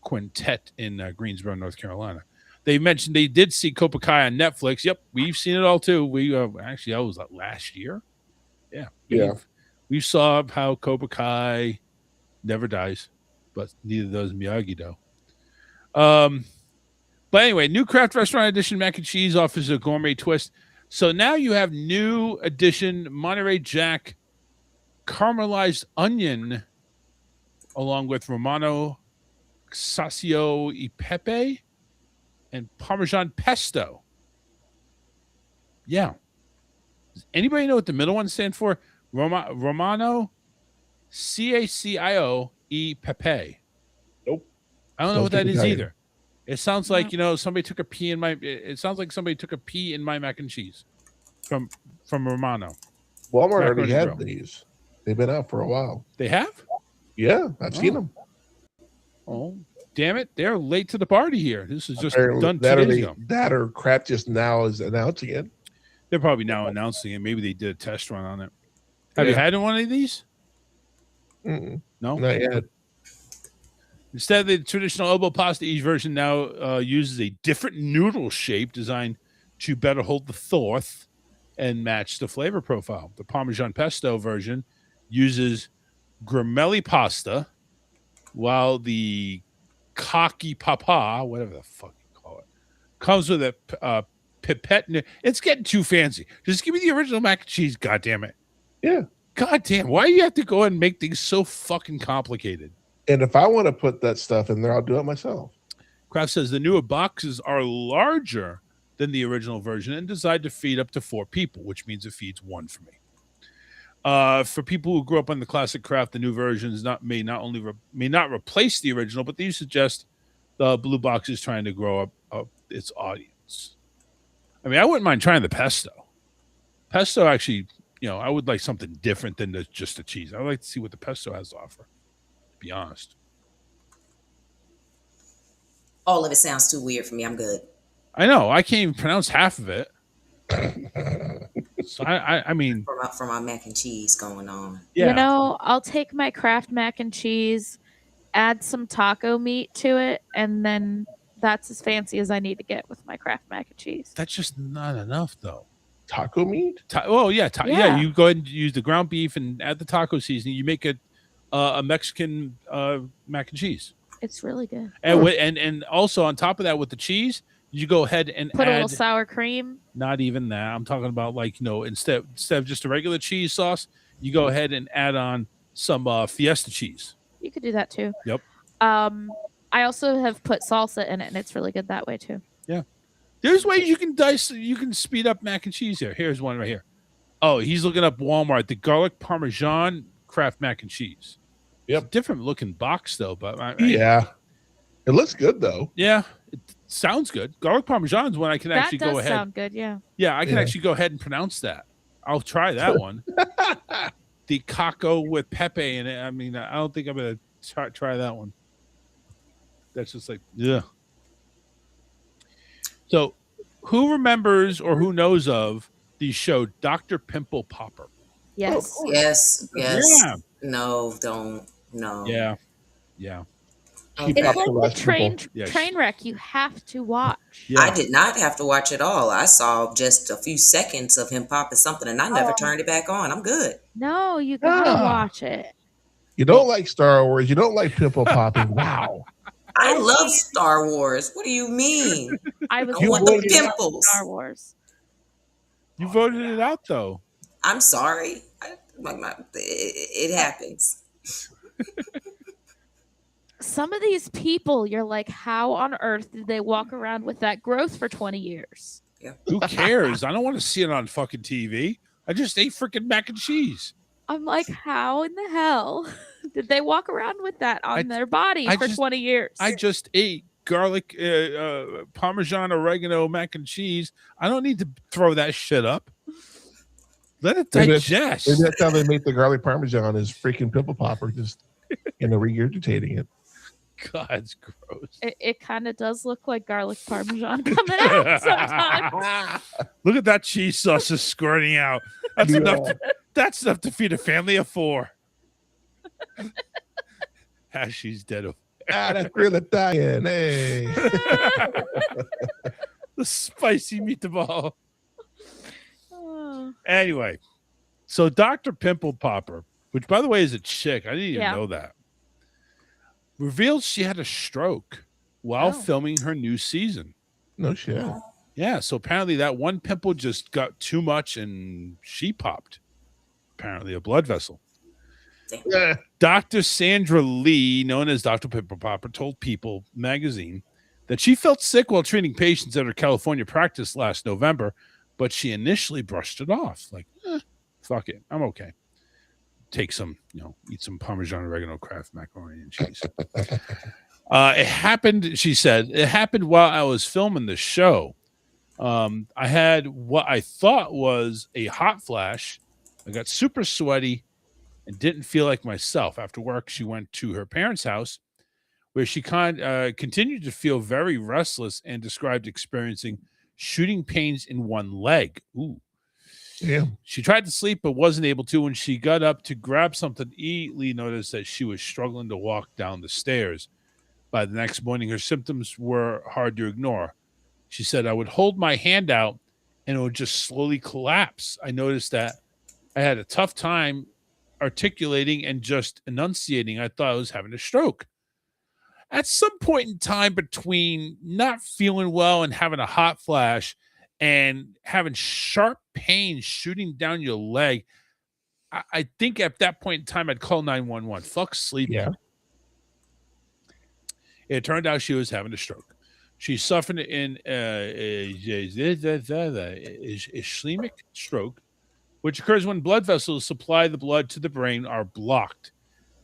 quintet in Greensboro, North Carolina. They mentioned they did see Cobra Kai on Netflix. Yep, we've seen it all too. We actually, that was like last year. Yeah. We saw how Cobra Kai never dies, but neither does Miyagi-Do. But anyway, new Kraft Restaurant Edition mac and cheese offers a gourmet twist. So now you have new edition Monterey Jack caramelized onion, along with Romano Sassio e Pepe and Parmesan pesto. Yeah. Does anybody know what the middle one stands for? Romano Cacio e Pepe. Nope. I don't know what that is Italian. either. It sounds like, somebody took a pee in my. It sounds like somebody took a pee in my mac and cheese from Romano. Walmart already Macaroni had Grill. these. They've been out for a while. They have? Yeah, I've seen them. Oh, damn it. They're late to the party here. This is just Apparently, done 2 that or days they- ago. That or Kraft just now is announcing it. They're probably now announcing it. Maybe they did a test run on it. Have you Yeah. had one of these? Mm-mm. No? Not yet. Instead of the traditional elbow pasta, each version now uses a different noodle shape designed to better hold the thought and match the flavor profile. The Parmesan pesto version uses gramelli pasta, while the cocky papa, whatever the fuck you call it, comes with a pipette. It's getting too fancy. Just give me the original mac and cheese, goddammit. Yeah. Goddamn, why do you have to go and make things so fucking complicated? And if I want to put that stuff in there, I'll do it myself. Kraft says the newer boxes are larger than the original version and designed to feed up to 4 people, which means it feeds 1 for me. For people who grew up on the classic Kraft, the new versions may not replace the original, but these suggest the blue box is trying to grow up its audience. I mean, I wouldn't mind trying the pesto. Pesto actually, I would like something different than just the cheese. I would like to see what the pesto has to offer, to be honest. All of it sounds too weird for me. I'm good. I know. I can't even pronounce half of it. So I mean, For my mac and cheese going on. yeah. You know, I'll take my Kraft mac and cheese, add some taco meat to it, and then that's as fancy as I need to get with my Kraft mac and cheese. That's just not enough, though. Taco meat? Oh yeah, yeah. Yeah. You go ahead and use the ground beef and add the taco seasoning. You make it a Mexican mac and cheese. It's really good. And also on top of that with the cheese, you go ahead and Put add a little sour cream. not even that. I'm talking about like, instead of just a regular cheese sauce, you go ahead and add on some Fiesta cheese. You could do that too. Yep. I also have put salsa in it, and it's really good that way too. Yeah. There's ways you can speed up mac and cheese here. Here's one right here. Oh, he's looking up Walmart, the garlic parmesan Kraft mac and cheese. Yep. It's a different looking box though, but yeah. It looks good though. Yeah. It sounds good. Garlic parmesan is one I can actually That does go ahead. sound good, yeah. Yeah, I can actually go ahead and pronounce that. I'll try that one. The caco with pepe in it. I mean, I don't think I'm going to try that one. That's just like, yeah. So, who remembers or who knows of the show Dr. Pimple Popper? Yes. Yes. Yeah. No, don't. No. Yeah. Yeah. Okay. It's like a train Yes. wreck you have to watch. Yeah. I did not have to watch it all. I saw just a few seconds of him popping something, and I never turned it back on. I'm good. No, you gotta watch it. You don't like Star Wars. You don't like pimple popping. Wow. I love Star Wars. What do you mean? I was I want the wondering about pimples. Star Wars. You voted it out, though. I'm sorry. It happens. Some of these people, you're like, how on earth did they walk around with that growth for 20 years? Yeah. Who cares? I don't want to see it on fucking TV. I just ate freaking mac and cheese. I'm like, how in the hell did they walk around with that on their body for 20 years? I just ate garlic, Parmesan, oregano, mac and cheese. I don't need to throw that shit up. Let it digest. Maybe that's how they make the garlic parmesan is freaking pimple popper, just regurgitating it. God, it's gross. It kind of does look like garlic parmesan coming out sometimes. Look at that cheese sauce just squirting out. That's enough. That's enough to feed a family of 4. She's dead. That's really Italian. Hey. The spicy meatball. Oh. Anyway, so Dr. Pimple Popper, which by the way is a chick, I didn't even know that, revealed she had a stroke while filming her new season. No shit. Yeah, so apparently that one pimple just got too much and she popped. Apparently a blood vessel. Yeah. Dr. Sandra Lee, known as Dr. Pimple Popper, told People magazine that she felt sick while treating patients at her California practice last November, but she initially brushed it off. Like, fuck it. I'm okay. Take some, eat some Parmesan oregano Kraft macaroni and cheese. It happened, she said, it happened while I was filming the show. I had what I thought was a hot flash. I got super sweaty and didn't feel like myself. After work, she went to her parents' house where she continued to feel very restless and described experiencing shooting pains in one leg. Ooh. Yeah. She tried to sleep but wasn't able to. When she got up to grab something to eat, Lee noticed that she was struggling to walk down the stairs. By the next morning, her symptoms were hard to ignore. She said, I would hold my hand out and it would just slowly collapse. I noticed that I had a tough time articulating and just enunciating. I thought I was having a stroke. At some point in time between not feeling well and having a hot flash and having sharp pain shooting down your leg, I think at that point in time, I'd call 911. Fuck sleep. Yeah. It turned out she was having a stroke. She suffered in ischemic stroke, which occurs when blood vessels supply the blood to the brain are blocked.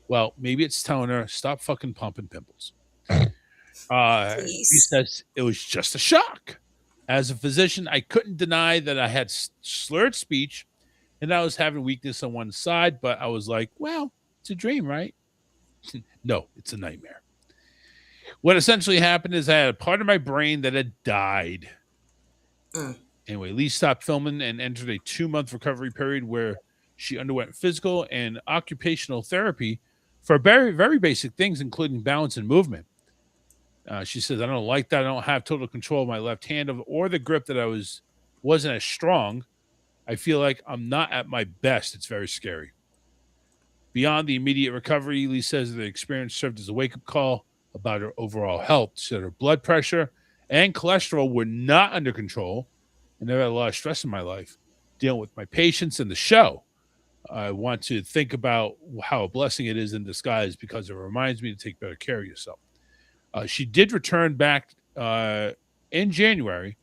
Well, maybe it's telling her, stop fucking pumping pimples. He says it was just a shock. As a physician, I couldn't deny that I had slurred speech and I was having weakness on one side, but I was like, well, it's a dream, right? No, it's a nightmare. What essentially happened is I had a part of my brain that had died. Anyway, Lee stopped filming and entered a 2-month recovery period where she underwent physical and occupational therapy for very, very basic things, including balance and movement. She says, I don't like that. I don't have total control of my left hand or the grip that wasn't as strong. I feel like I'm not at my best. It's very scary. Beyond the immediate recovery, Lee says the experience served as a wake-up call about her overall health. She said her blood pressure and cholesterol were not under control, and there had a lot of stress in my life. Dealing with my patients and the show, I want to think about how a blessing it is in disguise because it reminds me to take better care of yourself. She did return back in January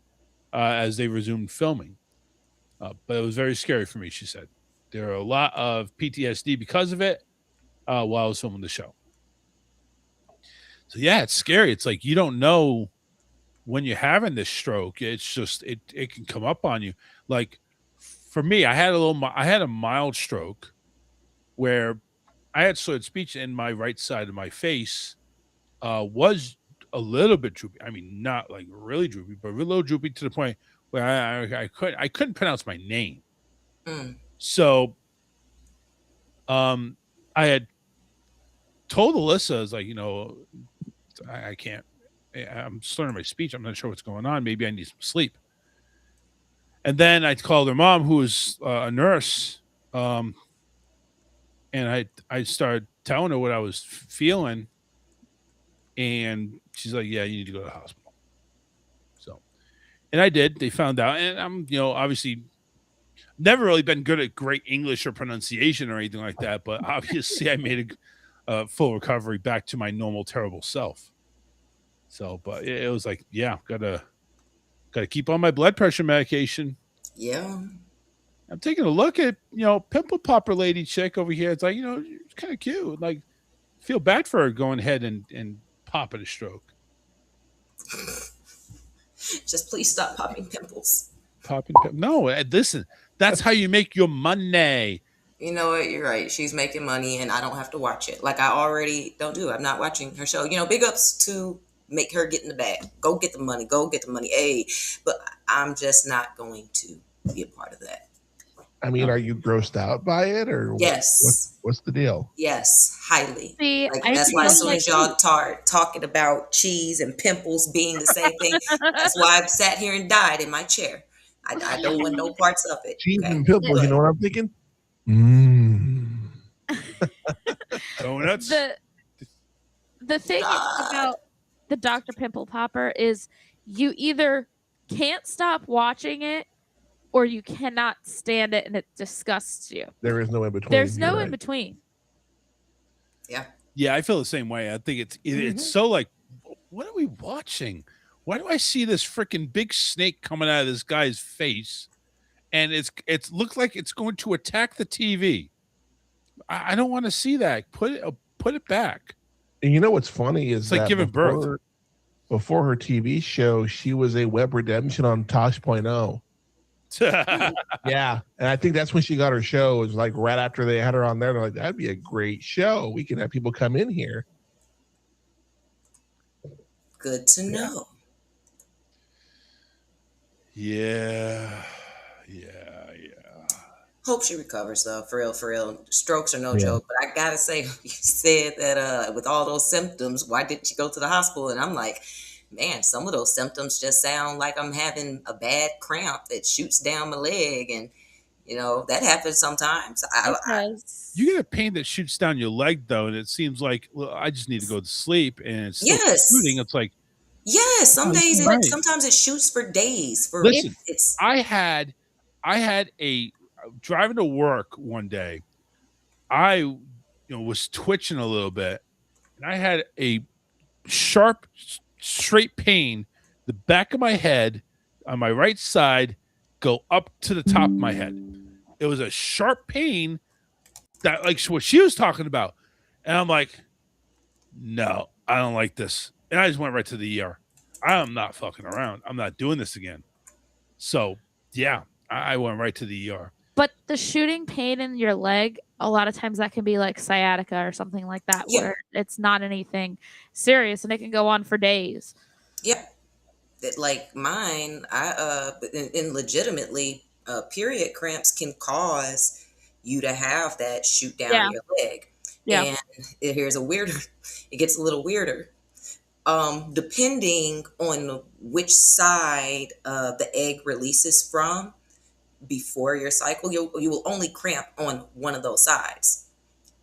as they resumed filming, but it was very scary for me, she said. There are a lot of PTSD because of it while I was filming the show. So, yeah, it's scary. It's like you don't know when you're having this stroke. It's just it can come up on you. Like for me, I had a mild stroke where I had slurred speech and my right side of my face was a little bit droopy. I mean, not like really droopy, but a little droopy to the point where I couldn't pronounce my name. So, I had told Alyssa, I was like, I can't. I'm slurring my speech. I'm not sure what's going on. Maybe I need some sleep. And then I called her mom, who was a nurse, and I started telling her what I was feeling, and she's like, "Yeah, you need to go to the hospital." So, and I did. They found out, and I'm, obviously never really been good at great English or pronunciation or anything like that, but obviously I made a full recovery back to my normal terrible self. So, but it was like, yeah, gotta keep on my blood pressure medication. Yeah. I'm taking a look at, pimple popper lady chick over here. It's like, it's kind of cute. Like, feel bad for her going ahead and popping a stroke. Just please stop popping pimples. No, listen, that's how you make your money. You know what? You're right. She's making money and I don't have to watch it. Like I already don't do. I'm not watching her show. Big ups to make her get in the bag. Go get the money. Go get the money. Hey, but I'm just not going to be a part of that. I mean, are you grossed out by it, or yes? What's the deal? Yes, highly. See, that's why as soon as y'all talking about cheese and pimples being the same thing, that's why I've sat here and died in my chair. I don't want no parts of it. Cheese and pimples. You know what I'm thinking? Donuts. The thing about the Dr. Pimple Popper is you either can't stop watching it or you cannot stand it and it disgusts you. There is no in between. There's no in between. Yeah. Yeah, I feel the same way. I think it's so like, what are we watching? Why do I see this freaking big snake coming out of this guy's face? And it's looked like it's going to attack the TV. I don't want to see that. Put it back. And you know what's funny is it's like giving birth. Before her TV show, she was a web redemption on Tosh.0. Yeah, and I think that's when she got her show. It was like right after they had her on there. They're like, that'd be a great show. We can have people come in here. Good to know. Yeah. Hope she recovers though, for real. Strokes are no joke. But I gotta say, you said that with all those symptoms, why didn't she go to the hospital? And I'm like, man, some of those symptoms just sound like I'm having a bad cramp that shoots down my leg, and that happens sometimes. You get a pain that shoots down your leg though, and it seems like, well, I just need to go to sleep, and it's still shooting. It's like, yes, some days sometimes it shoots for days. Listen, I had a driving to work one day. I was twitching a little bit, and I had a sharp straight pain the back of my head on my right side go up to the top of my head. It was a sharp pain that like what she was talking about, and I'm like, no, I don't like this, and I just went right to the ER. I'm not fucking around. I'm not doing this again. So yeah, I went right to the ER. But the shooting pain in your leg, a lot of times that can be like sciatica or something like that, where it's not anything serious and it can go on for days. Yep. that like mine, and legitimately, period cramps can cause you to have that shoot down Yeah. your leg. Yeah. And here's a weirder. It gets a little weirder. Depending on which side the egg releases from before your cycle, you will only cramp on one of those sides.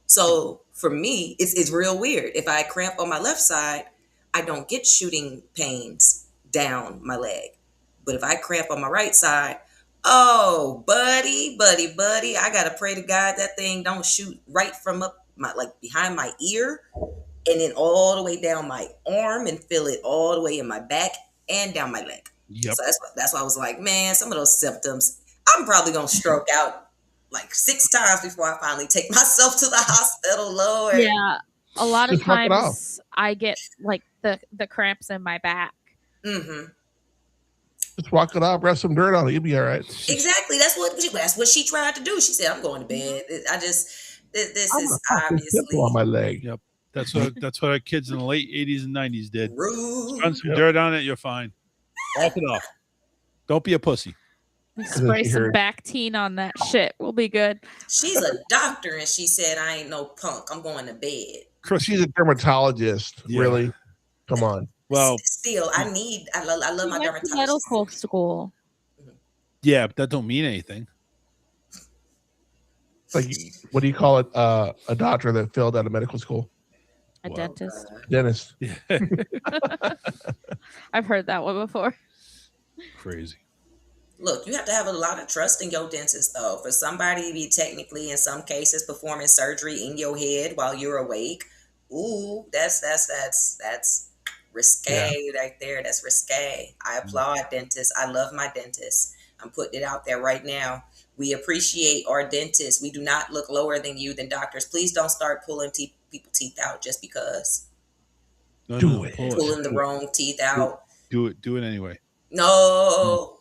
So for me, it's real weird. If I cramp on my left side, I don't get shooting pains down my leg. But if I cramp on my right side, oh, buddy, I gotta pray to God that thing don't shoot right from up my like behind my ear and then all the way down my arm and feel it all the way in my back and down my leg. Yep. So that's why I was like, man, some of those symptoms, I'm probably gonna stroke out like 6 times before I finally take myself to the hospital, Lord. Yeah. A lot of Just knock it off. times I get like the cramps in my back. Mm-hmm. Just walk it off, rub some dirt on it. You'll be all right. Exactly. That's what she tried to do. She said, "I'm going to bed." This I'm is gonna put this obviously on my leg. Yep. That's what our kids in the late 80s and 90s did. rude. Run some dirt on it, you're fine. Walk it off. Don't be a pussy. Spray some Bactine on that shit. We'll be good. She's a doctor, and she said, "I ain't no punk. I'm going to bed." Chris, she's a dermatologist. Yeah. Really? Come on. Well, Still, I love my She went to dermatologist. medical school. yeah, but that don't mean anything. Like, what do you call it? A doctor that failed out of medical school. A dentist. Dentist. Yeah. I've heard that one before. Crazy. Look, you have to have a lot of trust in your dentist, though. For somebody to be technically, in some cases, performing surgery in your head while you're awake, ooh, that's risque right there. That's risque. I applaud dentists. I love my dentist. I'm putting it out there right now. We appreciate our dentists. We do not look lower than you, than doctors. Please don't start pulling people's teeth out just because. Do it. Pulling the wrong teeth out. Do it. Do it anyway. No.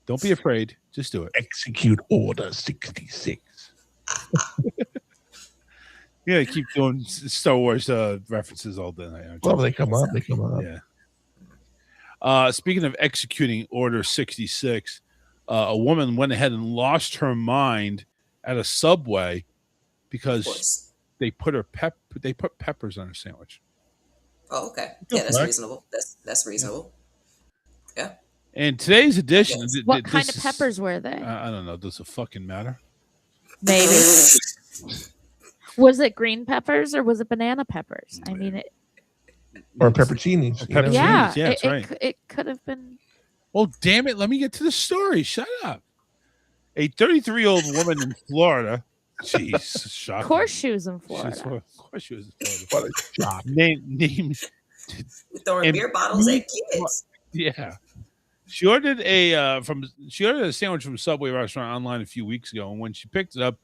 Don't be afraid. Just do it. Execute Order 66. You gotta keep doing Star Wars references all day. Well, they come up. They come up. Yeah. Speaking of executing Order 66, a woman went ahead and lost her mind at a Subway because they put peppers on her sandwich. Oh, okay. Yeah, that's reasonable. That's reasonable. Yeah. And today's edition. What kind of peppers were they? I don't know. Does it fucking matter? Maybe. Was it green peppers or was it banana peppers? I mean, it. Or pepperoncinis. Yeah, that's right. It could have been. Well, damn it. Let me get to the story. Shut up. A 33-year-old woman in Florida. Jeez, shocking. Of course she was in Florida. Of course she was in Florida. What a shock. Named throwing beer bottles at kids. Yeah. She ordered a sandwich from Subway restaurant online a few weeks ago, and when she picked it up,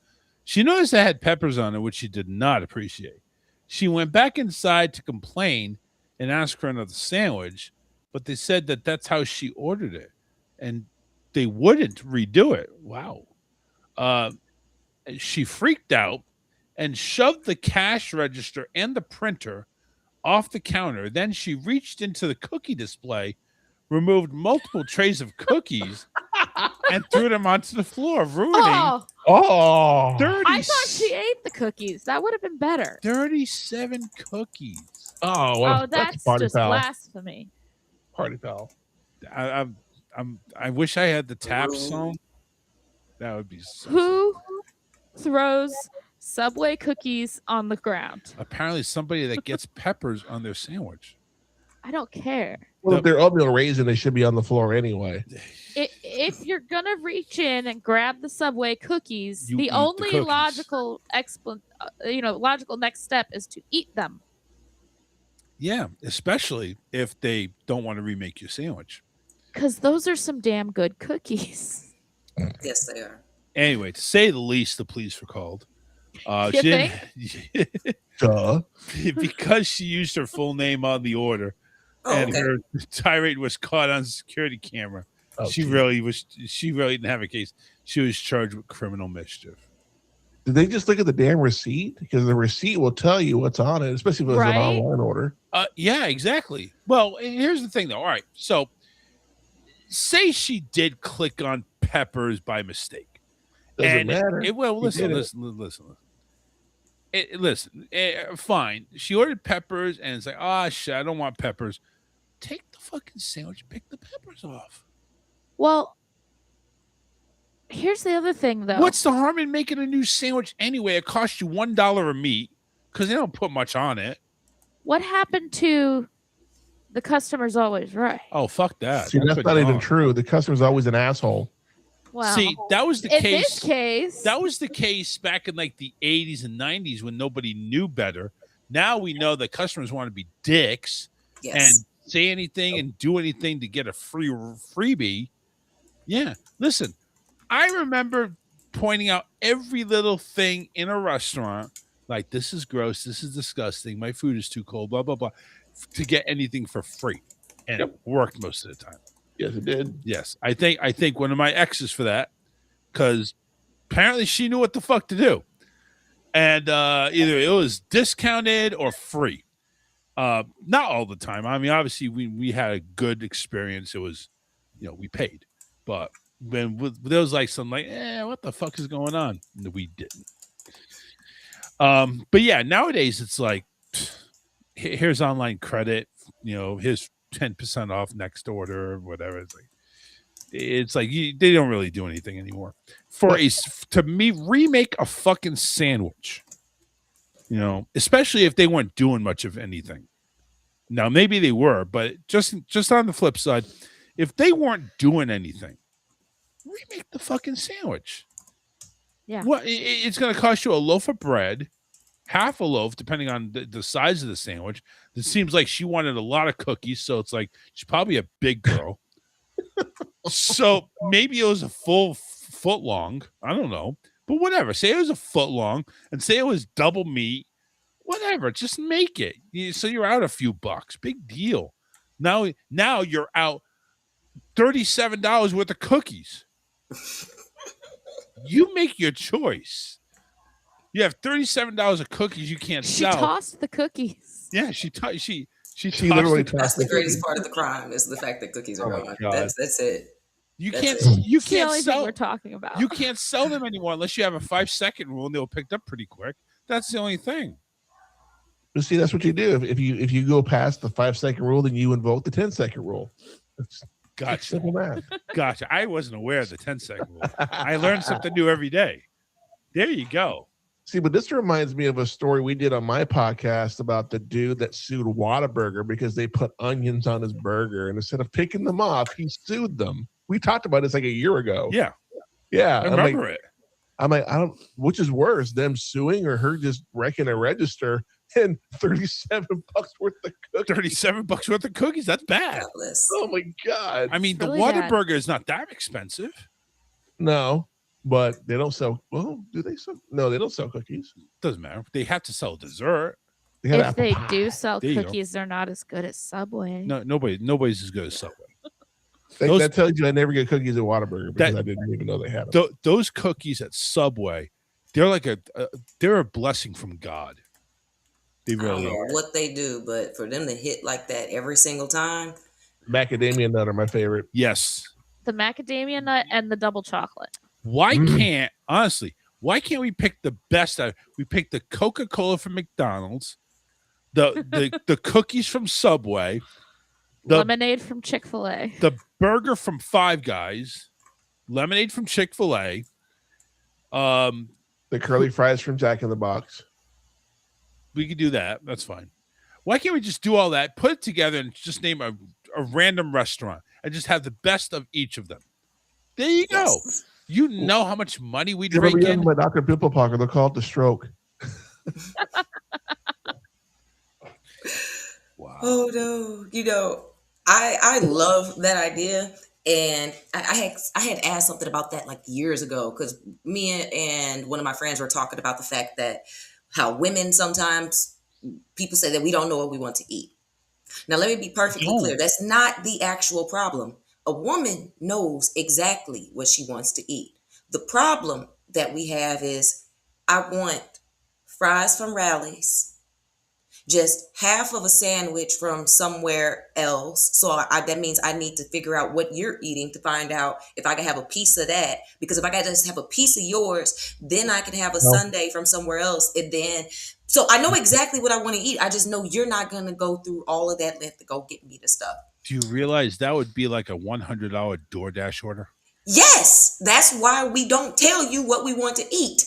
she noticed it had peppers on it, which she did not appreciate. She went back inside to complain and ask for another sandwich, but they said that that's how she ordered it, and they wouldn't redo it. Wow. She freaked out and shoved the cash register and the printer off the counter. Then she reached into the cookie display, removed multiple trays of cookies, and threw them onto the floor, ruining. Oh, 30, I thought she ate the cookies. That would have been better. 37 cookies. Oh, well, that's party just foul. blasphemy. Party foul. I wish I had the tap song. That would be so Who throws Subway cookies on the ground? Apparently somebody that gets peppers on their sandwich. I don't care. Well, if they're oatmeal raisin, they should be on the floor anyway. If you're gonna reach in and grab the Subway cookies, You eat the the only cookies. logical logical next step is to eat them. Yeah, especially if they don't want to remake your sandwich. Because those are some damn good cookies. Yes, they are. Anyway, to say the least, the police were called. You She didn't- Duh. because she used her full name on the order, Oh, and okay. her tirade was caught on security camera. Oh, She geez. really didn't have a case. She was charged with criminal mischief. Did they just look at the damn receipt? Because the receipt will tell you what's on it, especially if it was Right? an online order. Yeah, exactly. Well, here's the thing, though. All right, so say she did click on peppers by mistake. Doesn't matter. Listen. Fine. She ordered peppers, and it's like, shit, I don't want peppers. Take the fucking sandwich, pick the peppers off. Well, here's the other thing, though. What's the harm in making a new sandwich anyway? It costs you $1 a meat because they don't put much on it. What happened to the customer's always right? Oh, fuck that. See, that's not even true. The customer's always an asshole. Well, see, that was the in case. this case, that was the case back in like the 80s and 90s when nobody knew better. Now we know that customers want to be dicks and say anything and do anything to get a freebie. Yeah. Listen, I remember pointing out every little thing in a restaurant, like this is gross, this is disgusting, my food is too cold, blah, blah, blah, to get anything for free. And it worked most of the time. Yes, it did. Yes. I think one of my exes for that, because apparently she knew what the fuck to do. And either it was discounted or free. Not all the time. I mean, obviously we had a good experience. It was, we paid. But when there was like some what the fuck is going on? No, we didn't. But yeah, nowadays it's like, here's online credit, here's 10% off next order or whatever. It's like they don't really do anything anymore. To me, remake a fucking sandwich, especially if they weren't doing much of anything. Now, maybe they were, but just on the flip side, if they weren't doing anything, remake the fucking sandwich. Yeah. What it's going to cost you a loaf of bread, half a loaf, depending on the size of the sandwich. It seems like she wanted a lot of cookies, so it's like she's probably a big girl. So maybe it was a full foot long. I don't know, but whatever. Say it was a foot long, and say it was double meat. Whatever, just make it. So you're out a few bucks. Big deal. Now you're out $37 worth of cookies. You make your choice. You have $37 of cookies you can't sell. She tossed the cookies. Yeah, she literally That's tossed the greatest part of the crime is the fact that cookies are gone. That's it. You That's can't it. you It's the can't only thing sell we're talking about. You can't sell them anymore unless you have a 5-second rule and they'll picked up pretty quick. That's the only thing. But see, that's what you do. If you go past the 5-second rule, then you invoke the 10-second rule. It's Gotcha. simple math. Gotcha. I wasn't aware of the 10-second rule. I learned something new every day. There you go. See, but this reminds me of a story we did on my podcast about the dude that sued Whataburger because they put onions on his burger, and instead of picking them off, he sued them. We talked about this like a year ago. Yeah. Yeah. I remember it. I'm like, which is worse, them suing or her just wrecking a register and $37 worth of cookies? $37 worth of cookies. That's bad. Oh my God. I mean, the really bad. Whataburger is not that expensive. No, but they don't sell. Well, do they sell? No, they don't sell cookies. Doesn't matter. They have to sell dessert. They have If apple they pie. do sell There you go. cookies, they're not as good as Subway. No, nobody's as good as Subway. That tells you I never get cookies at Whataburger because I didn't even know they had them. Those cookies at Subway, they're like they're a blessing from God. They I don't really know are. what they do, but for them to hit like that every single time, Macadamia nut are my favorite. Yes. The macadamia nut and the double chocolate. Why can't we pick the best out? We pick the Coca-Cola from McDonald's, the cookies from Subway, Lemonade from Chick-fil-A. the burger from Five Guys, lemonade from Chick-fil-A, The curly fries from Jack in the Box. we could do that. That's fine. Why can't we just do all that, put it together, and just name a random restaurant and just have the best of each of them? There you go. Yes. You know how much money we'd You rake remember in? my Dr. Pimple Pocker? They'll call it the stroke. Wow. oh no, I love that idea, and I had asked something about that like years ago because me and one of my friends were talking about the fact that how women sometimes people say that we don't know what we want to eat. Now let me be perfectly clear. That's not the actual problem. A woman knows exactly what she wants to eat. The problem that we have is I want fries from Rally's. just half of a sandwich from somewhere else. So that means I need to figure out what you're eating to find out if I can have a piece of that. Because if I can just have a piece of yours, then I can have a sundae from somewhere else. And then, so I know exactly what I want to eat. I just know you're not going to go through all of that length to go get me the stuff. Do you realize that would be like a $100 DoorDash order? Yes, that's why we don't tell you what we want to eat.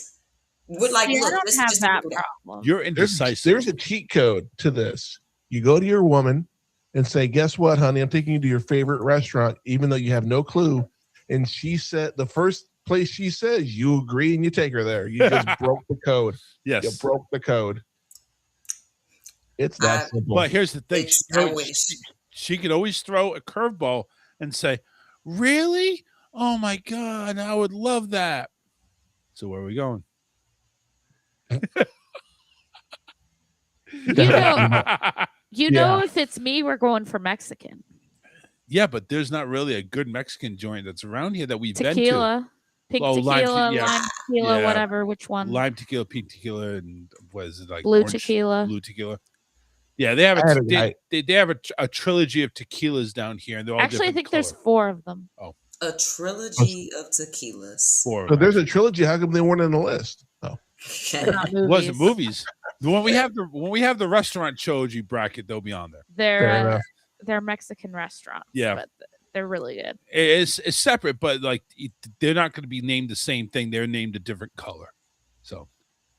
We're like, look, I don't this have is just that figure it out. problem. You're indecisive. There's a cheat code to this. You go to your woman and say, guess what, honey? I'm taking you to your favorite restaurant, even though you have no clue. And she said the first place she says, you agree and you take her there. You just broke the code. Yes. You broke the code. It's that simple. But here's the thing. She could always throw a curveball and say, really? Oh my God, I would love that. So where are we going? You know, if it's me, we're going for Mexican. Yeah, but there's not really a good Mexican joint that's around here that we've been to. Pink tequila, lime tequila, whatever. Which one? Lime tequila, pink tequila, and what is it like? Blue tequila. Blue tequila. Yeah, they have they have a trilogy of tequilas down here, and they're all actually. I think color. There's 4 of them. Oh, a trilogy of tequilas. 4. So there's a trilogy. How come they weren't on the list? Oh, it wasn't movies. When we have the restaurant trilogy bracket, they'll be on there. They're Mexican restaurants. Yeah, but they're really good. It's separate, but like they're not going to be named the same thing. They're named a different color. So,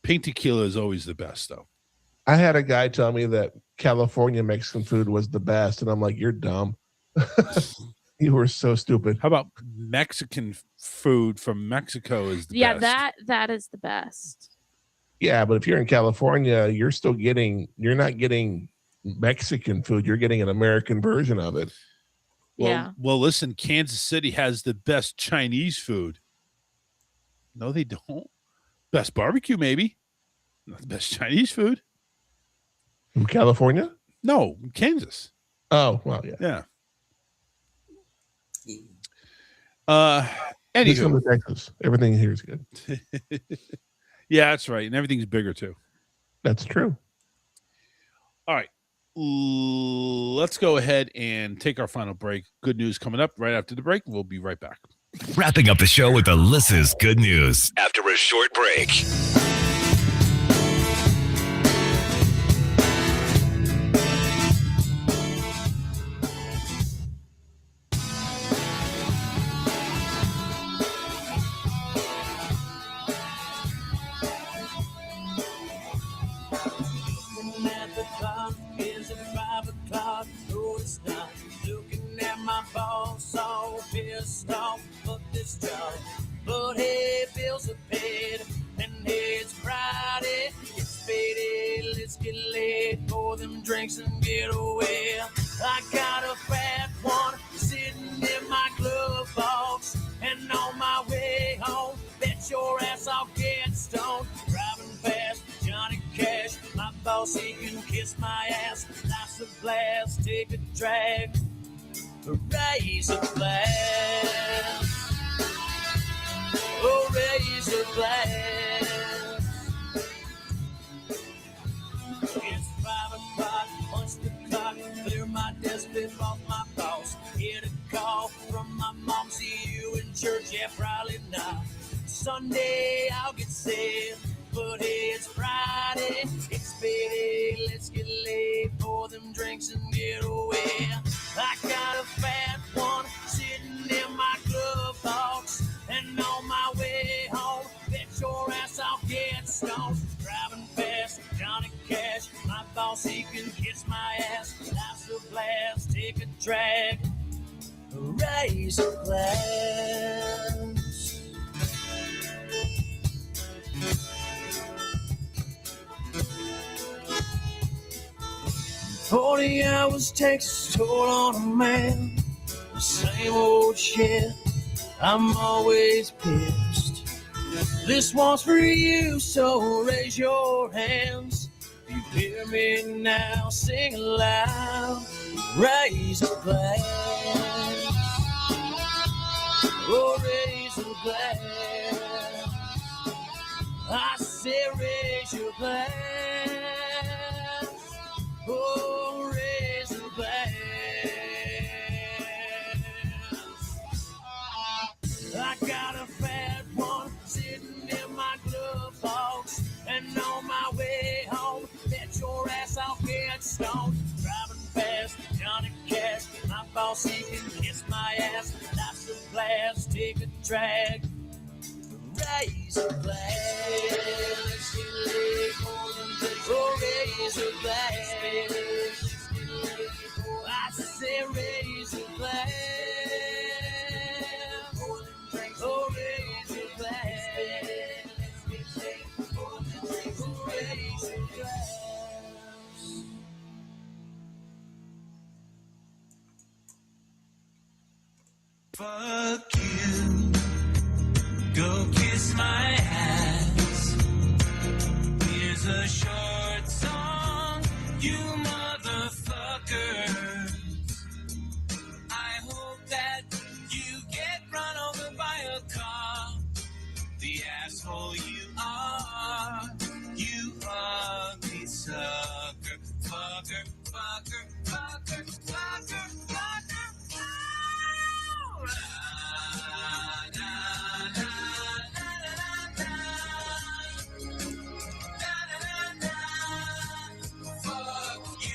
pink tequila is always the best, though. I had a guy tell me that California Mexican food was the best, and I'm like, you're dumb. You were so stupid. How about Mexican food from Mexico is the best? Yeah, that is the best. Yeah, but if you're in California, you're not getting Mexican food. You're getting an American version of it. Well, listen, Kansas City has the best Chinese food. No, they don't. Best barbecue, maybe. Not the best Chinese food. From California? No, Kansas. Oh, well, yeah. Anywho, Texas. Everything here is good. Yeah, that's right. And everything's bigger too. That's true. All right. Let's go ahead and take our final break. Good news coming up right after the break. We'll be right back. Wrapping up the show with Alyssa's good news after a short break. But hey, bills are paid, and hey, it's Friday. It's payday, let's get laid, pour them drinks and get away. I got a fat one sitting in my glove box, and on my way home, bet your ass I'll get stoned. Driving past Johnny Cash, my boss, he can kiss my ass. Life's a blast, take a drag, raise a glass. Oh, raise a glass. It's 5 o'clock, punch the clock, clear my desk, flip off my boss. Get a call from my mom, see you in church, yeah, probably not. Sunday I'll get saved, but hey, it's Friday, it's payday, let's get laid, pour them drinks and get away. I got a fat one sitting in my glove box, and on my way home, bet your ass I'll get stoned. Driving past Johnny Cash, my boss, he can kiss my ass. Life's a blast, take a drag, raise a glass. 40 hours takes a toll on a man. The same old shit, I'm always pissed. This one's for you, so raise your hands. If you hear me now, sing aloud, raise a glass. Oh, raise a glass. I say raise your glass. Oh, raise a glass. I got a fat one sitting in my glove box, and on my way home, bet your ass I'll get stoned. Driving fast, Johnny Cash, my boss, he can kiss my ass. Lots of glass, take a drag, raise a glass. Oh, raise a glass. I say raise a glass. Oh, raise a glass. Oh, raise a glass. Fuck you. Go kiss my ass. Here's a short song, you motherfuckers. I hope that you get run over by a car. The asshole you are, you ugly sucker. Fucker, fucker, fucker, fucker, fucker. Oh, na, na, na, na, na, na, na, fuck you.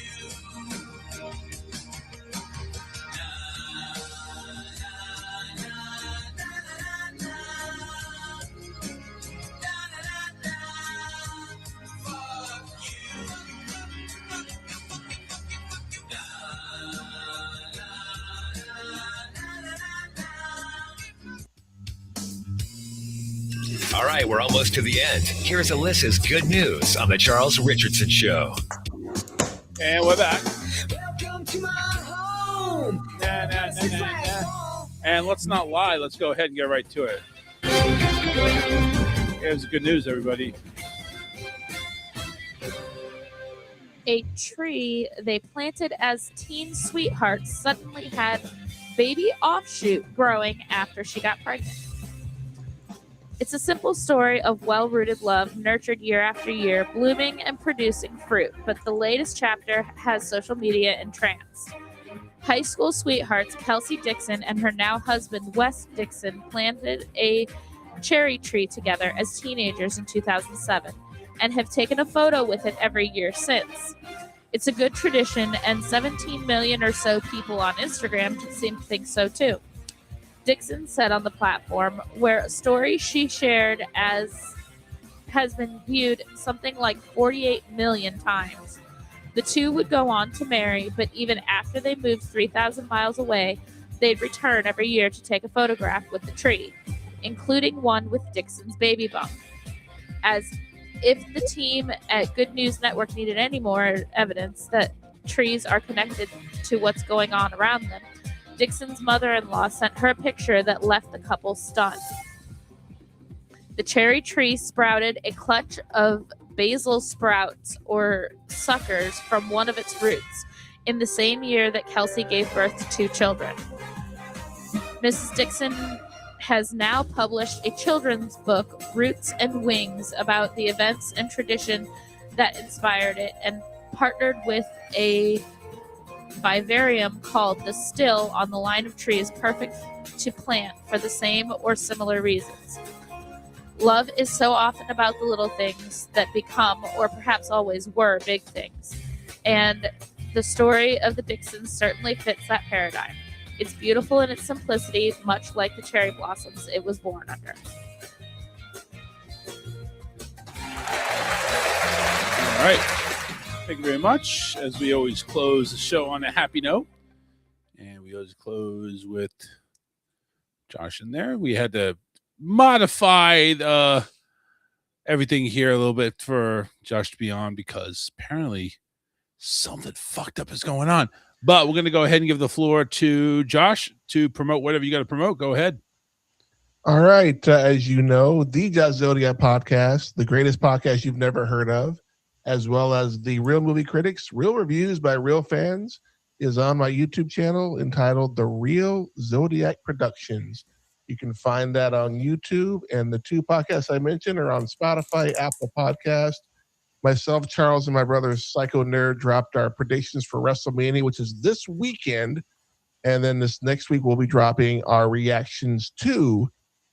All right, we're almost to the end. Here's Alyssa's good news on the Charles Richardson Show. And we're back. Welcome to my home. And let's not lie. Let's go ahead and get right to it. Here's the good news, everybody. A tree they planted as teen sweethearts suddenly had baby offshoot growing after she got pregnant. It's a simple story of well-rooted love nurtured year after year, blooming and producing fruit, but the latest chapter has social media entranced. High school sweethearts Kelsey Dixon and her now husband Wes Dixon planted a cherry tree together as teenagers in 2007 and have taken a photo with it every year since. It's a good tradition, and 17 million or so people on Instagram seem to think so too. Dixon said on the platform, where a story she shared as has been viewed something like 48 million times. The two would go on to marry, but even after they moved 3,000 miles away, they'd return every year to take a photograph with the tree, including one with Dixon's baby bump. As if the team at Good News Network needed any more evidence that trees are connected to what's going on around them, Dixon's mother-in-law sent her a picture that left the couple stunned. The cherry tree sprouted a clutch of basil sprouts or suckers from one of its roots in the same year that Kelsey gave birth to 2 children. Mrs. Dixon has now published a children's book, Roots and Wings, about the events and tradition that inspired it, and partnered with a vivarium called The Still on the line of trees perfect to plant for the same or similar reasons. Love is so often about the little things that become, or perhaps always were, big things. And the story of the Dixons certainly fits that paradigm. It's beautiful in its simplicity, much like the cherry blossoms it was born under. All right. Thank you very much. As we always close the show on a happy note. And we always close with Josh in there. We had to modify everything here a little bit for Josh to be on because apparently something fucked up is going on. But we're going to go ahead and give the floor to Josh to promote whatever you got to promote. Go ahead. All right. As you know, the Zodiac podcast, the greatest podcast you've never heard of, as well as the Real Movie Critics, Real Reviews by Real Fans, is on my YouTube channel entitled The Real Zodiac Productions. You can find that on YouTube, and the 2 podcasts I mentioned are on Spotify, Apple Podcast. myself, Charles, and my brother Psycho Nerd dropped our predictions for WrestleMania, which is this weekend. And then this next week, we'll be dropping our reactions to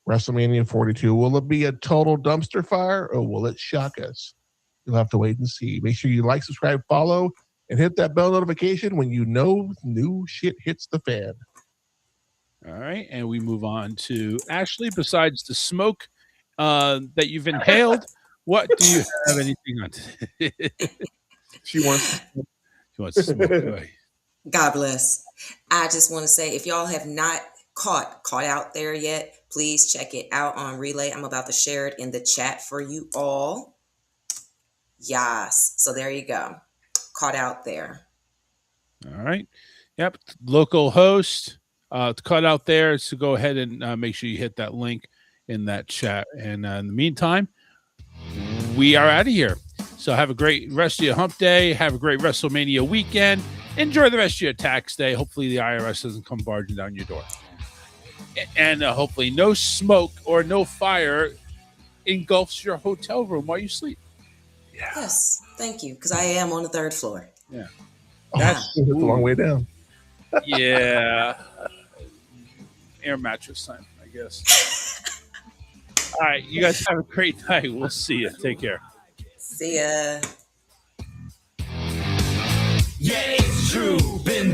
WrestleMania 42. Will it be a total dumpster fire or will it shock us? You'll have to wait and see. Make sure you like, subscribe, follow, and hit that bell notification when you know new shit hits the fan. All right. And we move on to Ashley. Besides the smoke that you've inhaled, what do you have anything on? She wants to smoke. Right. God bless. I just want to say, if y'all have not caught out there yet, please check it out on Relay. I'm about to share it in the chat for you all. Yes. So there you go. Caught out there. All right. Yep. Local host. Caught out there. So go ahead and make sure you hit that link in that chat. And in the meantime, we are out of here. So have a great rest of your hump day. Have a great WrestleMania weekend. Enjoy the rest of your tax day. Hopefully the IRS doesn't come barging down your door. And hopefully no smoke or no fire engulfs your hotel room while you sleep. Yeah. Yes. Thank you. Because I am on the 3rd floor. Yeah. That's a long way down. Yeah. Air mattress time, I guess. All right. You guys have a great night. We'll see you. Take care. See ya. Yeah, it's true. Been